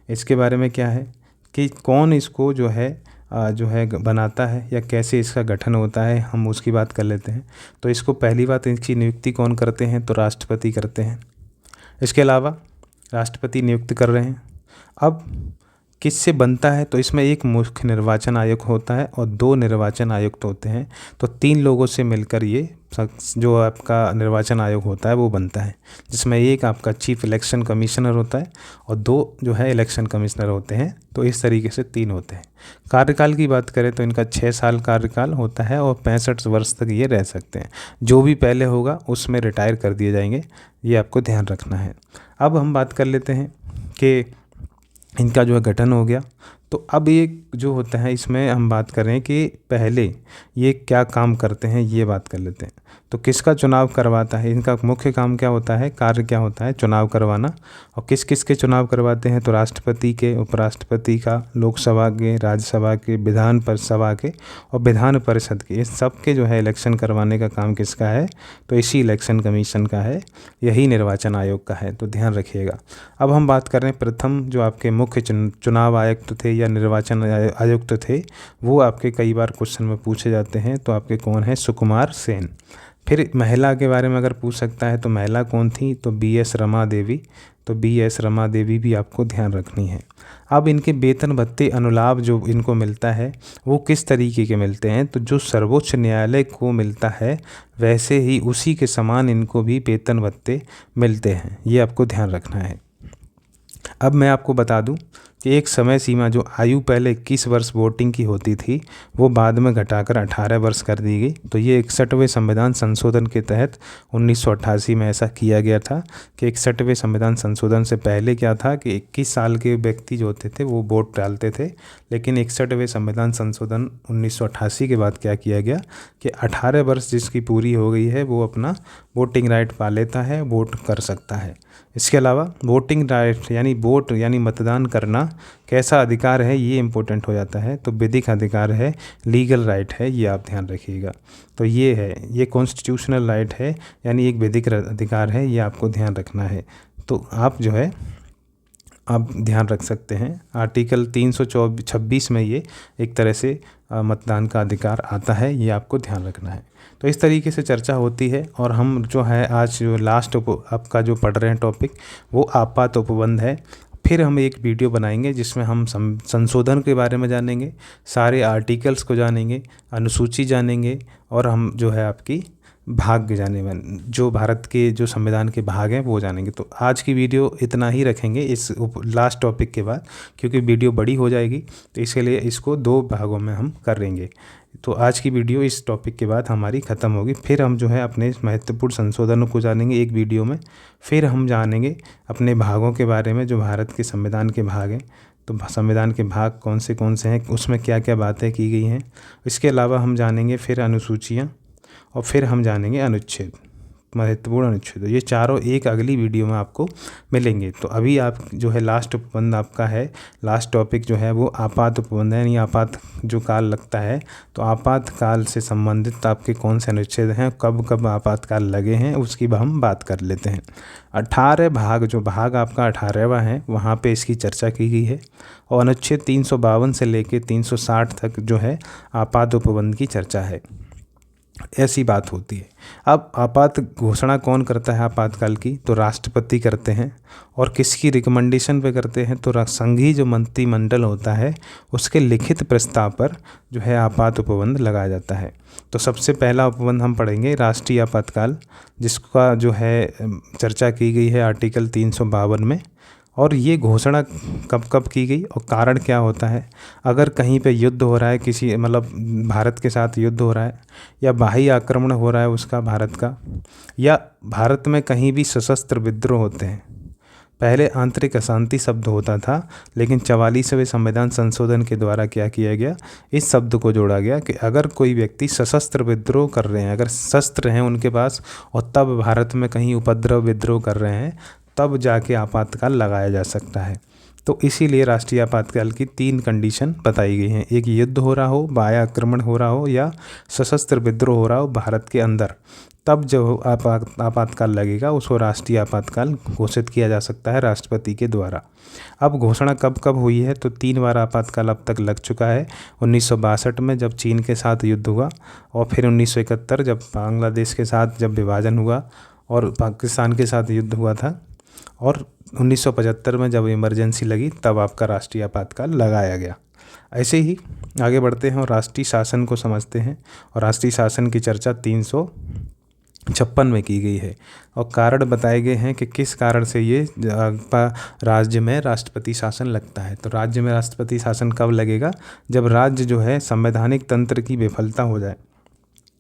इसके बारे में क्या है कि कौन इसको जो है बनाता है या कैसे इसका गठन होता है, हम उसकी बात कर लेते हैं। तो इसको पहली बात, इसकी नियुक्ति कौन करते हैं, तो राष्ट्रपति करते हैं। इसके अलावा राष्ट्रपति नियुक्त कर रहे हैं। अब किससे बनता है, तो इसमें एक मुख्य निर्वाचन आयोग होता है और 2 निर्वाचन आयुक्त होते हैं। तो 3 लोगों से मिलकर ये जो आपका निर्वाचन आयोग होता है वो बनता है, जिसमें एक आपका चीफ इलेक्शन कमिश्नर होता है और 2 जो है इलेक्शन कमिश्नर होते हैं। तो इस तरीके से 3 होते हैं। कार्यकाल की बात करें तो इनका 6 साल कार्यकाल होता है और 65 वर्ष तक ये रह सकते हैं। जो भी पहले होगा उसमें रिटायर कर दिए जाएंगे, ये आपको ध्यान रखना है। अब हम बात कर लेते हैं कि इनका जो है गठन हो गया, तो अब ये जो होता है इसमें हम बात करें कि पहले ये क्या काम करते हैं, ये बात कर लेते हैं। तो किसका चुनाव करवाता है, इनका मुख्य काम क्या होता है, कार्य क्या होता है, चुनाव करवाना। और किस किस के चुनाव करवाते हैं, तो राष्ट्रपति के, उपराष्ट्रपति का, लोकसभा के, राज्यसभा के, विधान सभा के और विधान परिषद के, इस सब के जो है इलेक्शन करवाने का काम किसका है, तो इसी इलेक्शन कमीशन का है, यही निर्वाचन आयोग का है। तो ध्यान रखिएगा। अब हम बात कर रहे हैं प्रथम जो आपके मुख्य चुनाव आयुक्त थे या निर्वाचन आयुक्त थे, वो आपके कई बार क्वेश्चन में पूछे जाते हैं। तो आपके कौन है, सुकुमार सेन। फिर महिला के बारे में अगर पूछ सकता है तो महिला कौन थी, तो BS रमा देवी। तो BS रमा देवी भी आपको ध्यान रखनी है। अब इनके वेतन भत्ते अनुलाभ जो इनको मिलता है वो किस तरीके के मिलते हैं, तो जो सर्वोच्च न्यायालय को मिलता है वैसे ही उसी के समान इनको भी वेतन भत्ते मिलते हैं, ये आपको ध्यान रखना है। अब मैं आपको बता दूं कि एक समय सीमा जो आयु पहले 21 वर्ष वोटिंग की होती थी वो बाद में घटाकर 18 वर्ष कर दी गई। तो ये 61वें संविधान संशोधन के तहत 1988 में ऐसा किया गया था कि 61वें संविधान संशोधन से पहले क्या था कि 21 साल के व्यक्ति जो होते थे वो वोट डालते थे, लेकिन 61वें संविधान संशोधन 1988 के बाद क्या किया गया कि 18 वर्ष जिसकी पूरी हो गई है वो अपना वोटिंग राइट पा लेता है, वोट कर सकता है। इसके अलावा वोटिंग राइट यानी वोट यानी मतदान करना कैसा अधिकार है, ये इम्पोर्टेंट हो जाता है। तो विधिक अधिकार है, लीगल राइट है, ये आप ध्यान रखिएगा। तो ये है, ये कॉन्स्टिट्यूशनल राइट है यानी एक विधिक अधिकार है, ये आपको ध्यान रखना है। तो आप जो है आप ध्यान रख सकते हैं आर्टिकल 326 में ये एक तरह से मतदान का अधिकार आता है, ये आपको ध्यान रखना है। तो इस तरीके से चर्चा होती है। और हम जो है आज जो लास्ट आपका जो पढ़ रहे हैं टॉपिक वो आपात उपबंध है। फिर हम एक वीडियो बनाएंगे जिसमें हम संशोधन के बारे में जानेंगे, सारे आर्टिकल्स को जानेंगे, अनुसूची जानेंगे और हम जो है आपकी भाग जाने में जो भारत के जो संविधान के भाग हैं वो जानेंगे। तो आज की वीडियो इतना ही रखेंगे इस लास्ट टॉपिक के बाद, क्योंकि वीडियो बड़ी हो जाएगी तो इसके लिए इसको 2 भागों में हम करेंगे। तो आज की वीडियो इस टॉपिक के बाद हमारी ख़त्म होगी। फिर हम जो है अपने महत्वपूर्ण संशोधनों को जानेंगे एक वीडियो में। फिर हम जानेंगे अपने भागों के बारे में जो भारत के संविधान के भाग हैं। तो संविधान के भाग कौन से हैं, उसमें क्या क्या बातें की गई हैं। इसके अलावा हम जानेंगे फिर अनुसूचियाँ और फिर हम जानेंगे अनुच्छेद, महत्वपूर्ण अनुच्छेद। ये चारों एक अगली वीडियो में आपको मिलेंगे। तो अभी आप जो है लास्ट उपबंध आपका है, लास्ट टॉपिक जो है वो आपात उपबंध है, यानी आपात जो काल लगता है। तो आपातकाल से संबंधित आपके कौन से अनुच्छेद हैं, कब कब आपातकाल लगे हैं, उसकी हम बात कर लेते हैं। 18 भाग, जो भाग आपका 18वां है वहाँ पे इसकी चर्चा की गई है। और अनुच्छेद 352 से लेकर 360 तक जो है आपात उपबंध की चर्चा है, ऐसी बात होती है। अब आपात घोषणा कौन करता है आपातकाल की, तो राष्ट्रपति करते हैं। और किसकी रिकमेंडेशन पे करते हैं, तो संघीय जो मंत्रिमंडल होता है उसके लिखित प्रस्ताव पर जो है आपात उपबंध लगाया जाता है। तो सबसे पहला उपबंध हम पढ़ेंगे राष्ट्रीय आपातकाल, जिसका जो है चर्चा की गई है आर्टिकल 352 में। और ये घोषणा कब कब की गई और कारण क्या होता है, अगर कहीं पे युद्ध हो रहा है, किसी मतलब भारत के साथ युद्ध हो रहा है या बाह्य आक्रमण हो रहा है उसका भारत का, या भारत में कहीं भी सशस्त्र विद्रोह होते हैं। पहले आंतरिक अशांति शब्द होता था, लेकिन 44वें संविधान संशोधन के द्वारा क्या किया गया, इस शब्द को जोड़ा गया कि अगर कोई व्यक्ति सशस्त्र विद्रोह कर रहे हैं, अगर शस्त्र हैं उनके पास और तब भारत में कहीं उपद्रव विद्रोह कर रहे हैं, तब जाके आपातकाल लगाया जा सकता है। तो इसीलिए राष्ट्रीय आपातकाल की 3 कंडीशन बताई गई हैं, एक युद्ध हो रहा हो, बाह्य आक्रमण हो रहा हो या सशस्त्र विद्रोह हो रहा हो भारत के अंदर, तब जो आपातकाल लगेगा उसको राष्ट्रीय आपातकाल घोषित किया जा सकता है राष्ट्रपति के द्वारा। अब घोषणा कब कब हुई है, तो 3 बार आपातकाल अब तक लग चुका है। 1962 में जब चीन के साथ युद्ध हुआ, और फिर 1971 जब बांग्लादेश के साथ जब विभाजन हुआ और पाकिस्तान के साथ युद्ध हुआ था, और 1975 में जब इमरजेंसी लगी तब आपका राष्ट्रीय आपातकाल लगाया गया। ऐसे ही आगे बढ़ते हैं और राष्ट्रीय शासन को समझते हैं। और राष्ट्रीय शासन की चर्चा 356 में की गई है और कारण बताए गए हैं कि किस कारण से ये राज्य में राष्ट्रपति शासन लगता है। तो राज्य में राष्ट्रपति शासन कब लगेगा, जब राज्य जो है संवैधानिक तंत्र की विफलता हो जाए,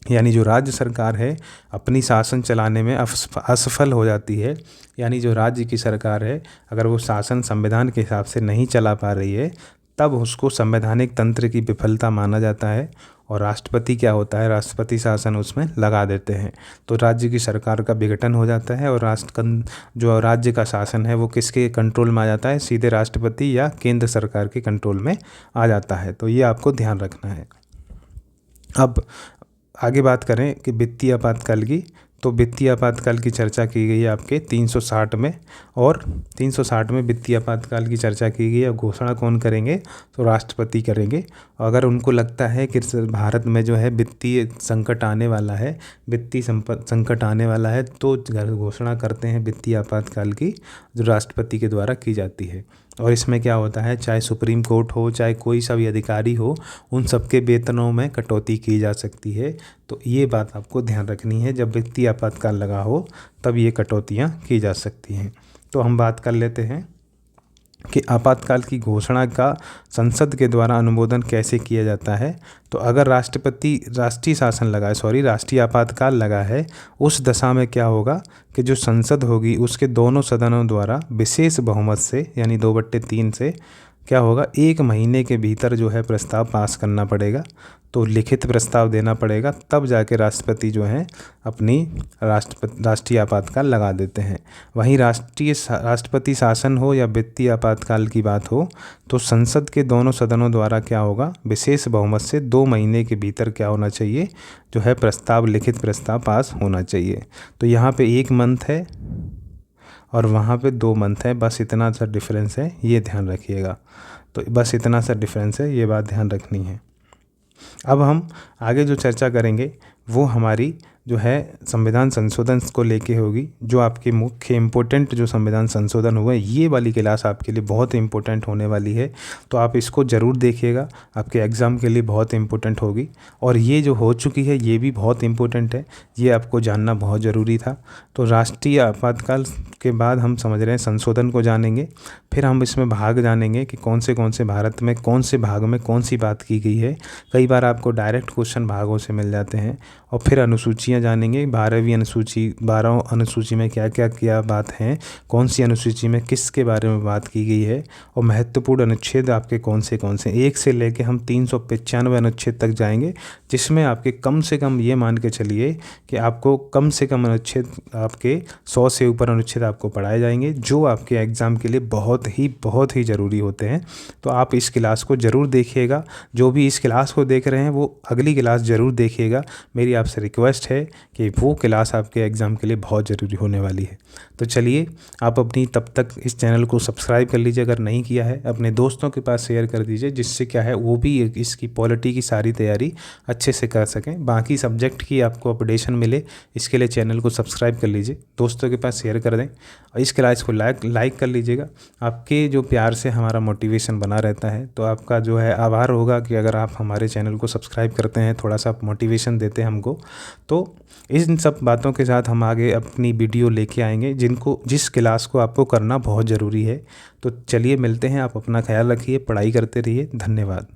यानी जो राज्य सरकार है अपनी शासन चलाने में असफल हो जाती है, यानी जो राज्य की सरकार है अगर वो शासन संविधान के हिसाब से नहीं चला पा रही है, तब उसको संवैधानिक तंत्र की विफलता माना जाता है और राष्ट्रपति क्या होता है, राष्ट्रपति शासन उसमें लगा देते हैं। तो राज्य की सरकार का विघटन हो जाता है और जो राज्य का शासन है वो किसके कंट्रोल में आ जाता है, सीधे राष्ट्रपति या केंद्र सरकार के कंट्रोल में आ जाता है। तो ये आपको ध्यान रखना है। अब आगे बात करें कि वित्तीय आपातकाल की, तो वित्तीय आपातकाल की चर्चा की गई है आपके 360 में, और 360 में वित्तीय आपातकाल की चर्चा की गई है। घोषणा कौन करेंगे, तो राष्ट्रपति करेंगे। अगर उनको लगता है कि भारत में जो है वित्तीय संकट आने वाला है, वित्तीय संकट आने वाला है, तो घोषणा करते हैं वित्तीय आपातकाल की, जो राष्ट्रपति के द्वारा की जाती है। और इसमें क्या होता है, चाहे सुप्रीम कोर्ट हो, चाहे कोई सा भी अधिकारी हो, उन सबके वेतनों में कटौती की जा सकती है। तो ये बात आपको ध्यान रखनी है, जब वित्तीय आपातकाल लगा हो तब ये कटौतियाँ की जा सकती हैं। तो हम बात कर लेते हैं कि आपातकाल की घोषणा का संसद के द्वारा अनुमोदन कैसे किया जाता है। तो अगर राष्ट्रीय आपातकाल लगा है, उस दशा में क्या होगा कि जो संसद होगी उसके दोनों सदनों द्वारा विशेष बहुमत से, यानी 2/3 से क्या होगा, 1 महीने के भीतर जो है प्रस्ताव पास करना पड़ेगा। तो लिखित प्रस्ताव देना पड़ेगा, तब जाके राष्ट्रपति जो हैं अपनी राष्ट्रीय आपातकाल लगा देते हैं। वहीं राष्ट्रपति शासन हो या वित्तीय आपातकाल की बात हो, तो संसद के दोनों सदनों द्वारा क्या होगा, विशेष बहुमत से 2 महीने के भीतर क्या होना चाहिए, जो है प्रस्ताव, लिखित प्रस्ताव पास होना चाहिए। तो यहाँ पे 1 मंथ है और वहाँ पे 2 मंथ है, बस इतना सा डिफरेंस है, ये ध्यान रखिएगा। तो बस इतना सा डिफरेंस है, ये बात ध्यान रखनी है। अब हम आगे जो चर्चा करेंगे वो हमारी जो है संविधान संशोधन को लेके होगी। जो आपके मुख्य इम्पोर्टेंट जो संविधान संशोधन हुए, ये वाली क्लास आपके लिए बहुत इम्पोर्टेंट होने वाली है, तो आप इसको ज़रूर देखिएगा, आपके एग्ज़ाम के लिए बहुत इम्पोर्टेंट होगी। और ये जो हो चुकी है ये भी बहुत इम्पोर्टेंट है, ये आपको जानना बहुत ज़रूरी था। तो राष्ट्रीय आपातकाल के बाद हम समझ रहे हैं संशोधन को जानेंगे, फिर हम इसमें भाग जानेंगे कि कौन से भारत में कौन से भाग में कौन सी बात की गई है। कई बार आपको डायरेक्ट क्वेश्चन भागों से मिल जाते हैं। और फिर अनुसूचियाँ जानेंगे, 12 अनुसूची में क्या क्या बात हैं, कौन सी अनुसूची में किसके बारे में बात की गई है, और महत्वपूर्ण अनुच्छेद आपके कौन से 1 से लेके हम 395 अनुच्छेद तक जाएंगे, जिसमें आपके कम से कम ये मान के चलिए कि आपको कम से कम अनुच्छेद, आपके 100 से ऊपर अनुच्छेद आपको पढ़ाए जाएंगे, जो आपके एग्ज़ाम के लिए बहुत ही ज़रूरी होते हैं। तो आप इस क्लास को ज़रूर देखिएगा। जो भी इस क्लास को देख रहे हैं वो अगली क्लास ज़रूर देखिएगा। मेरी आपसे रिक्वेस्ट है कि वो क्लास आपके एग्ज़ाम के लिए बहुत ज़रूरी होने वाली है। तो चलिए, आप अपनी तब तक इस चैनल को सब्सक्राइब कर लीजिए, अगर नहीं किया है अपने दोस्तों के पास शेयर कर दीजिए, जिससे क्या है वो भी इसकी पॉलिटी की सारी तैयारी अच्छे से कर सकें, बाकी सब्जेक्ट की आपको अपडेशन मिले। इसके लिए चैनल को सब्सक्राइब कर लीजिए, दोस्तों के पास शेयर कर दें, और इस क्लास को लाइक कर लीजिएगा। आपके जो प्यार से हमारा मोटिवेशन बना रहता है, तो आपका जो है आभार होगा कि अगर आप हमारे चैनल को सब्सक्राइब करते हैं, थोड़ा सा मोटिवेशन देते हैं हमको। तो इन सब बातों के साथ हम आगे अपनी वीडियो लेके आएंगे, जिस क्लास को आपको करना बहुत ज़रूरी है। तो चलिए मिलते हैं, आप अपना ख्याल रखिए, पढ़ाई करते रहिए। धन्यवाद।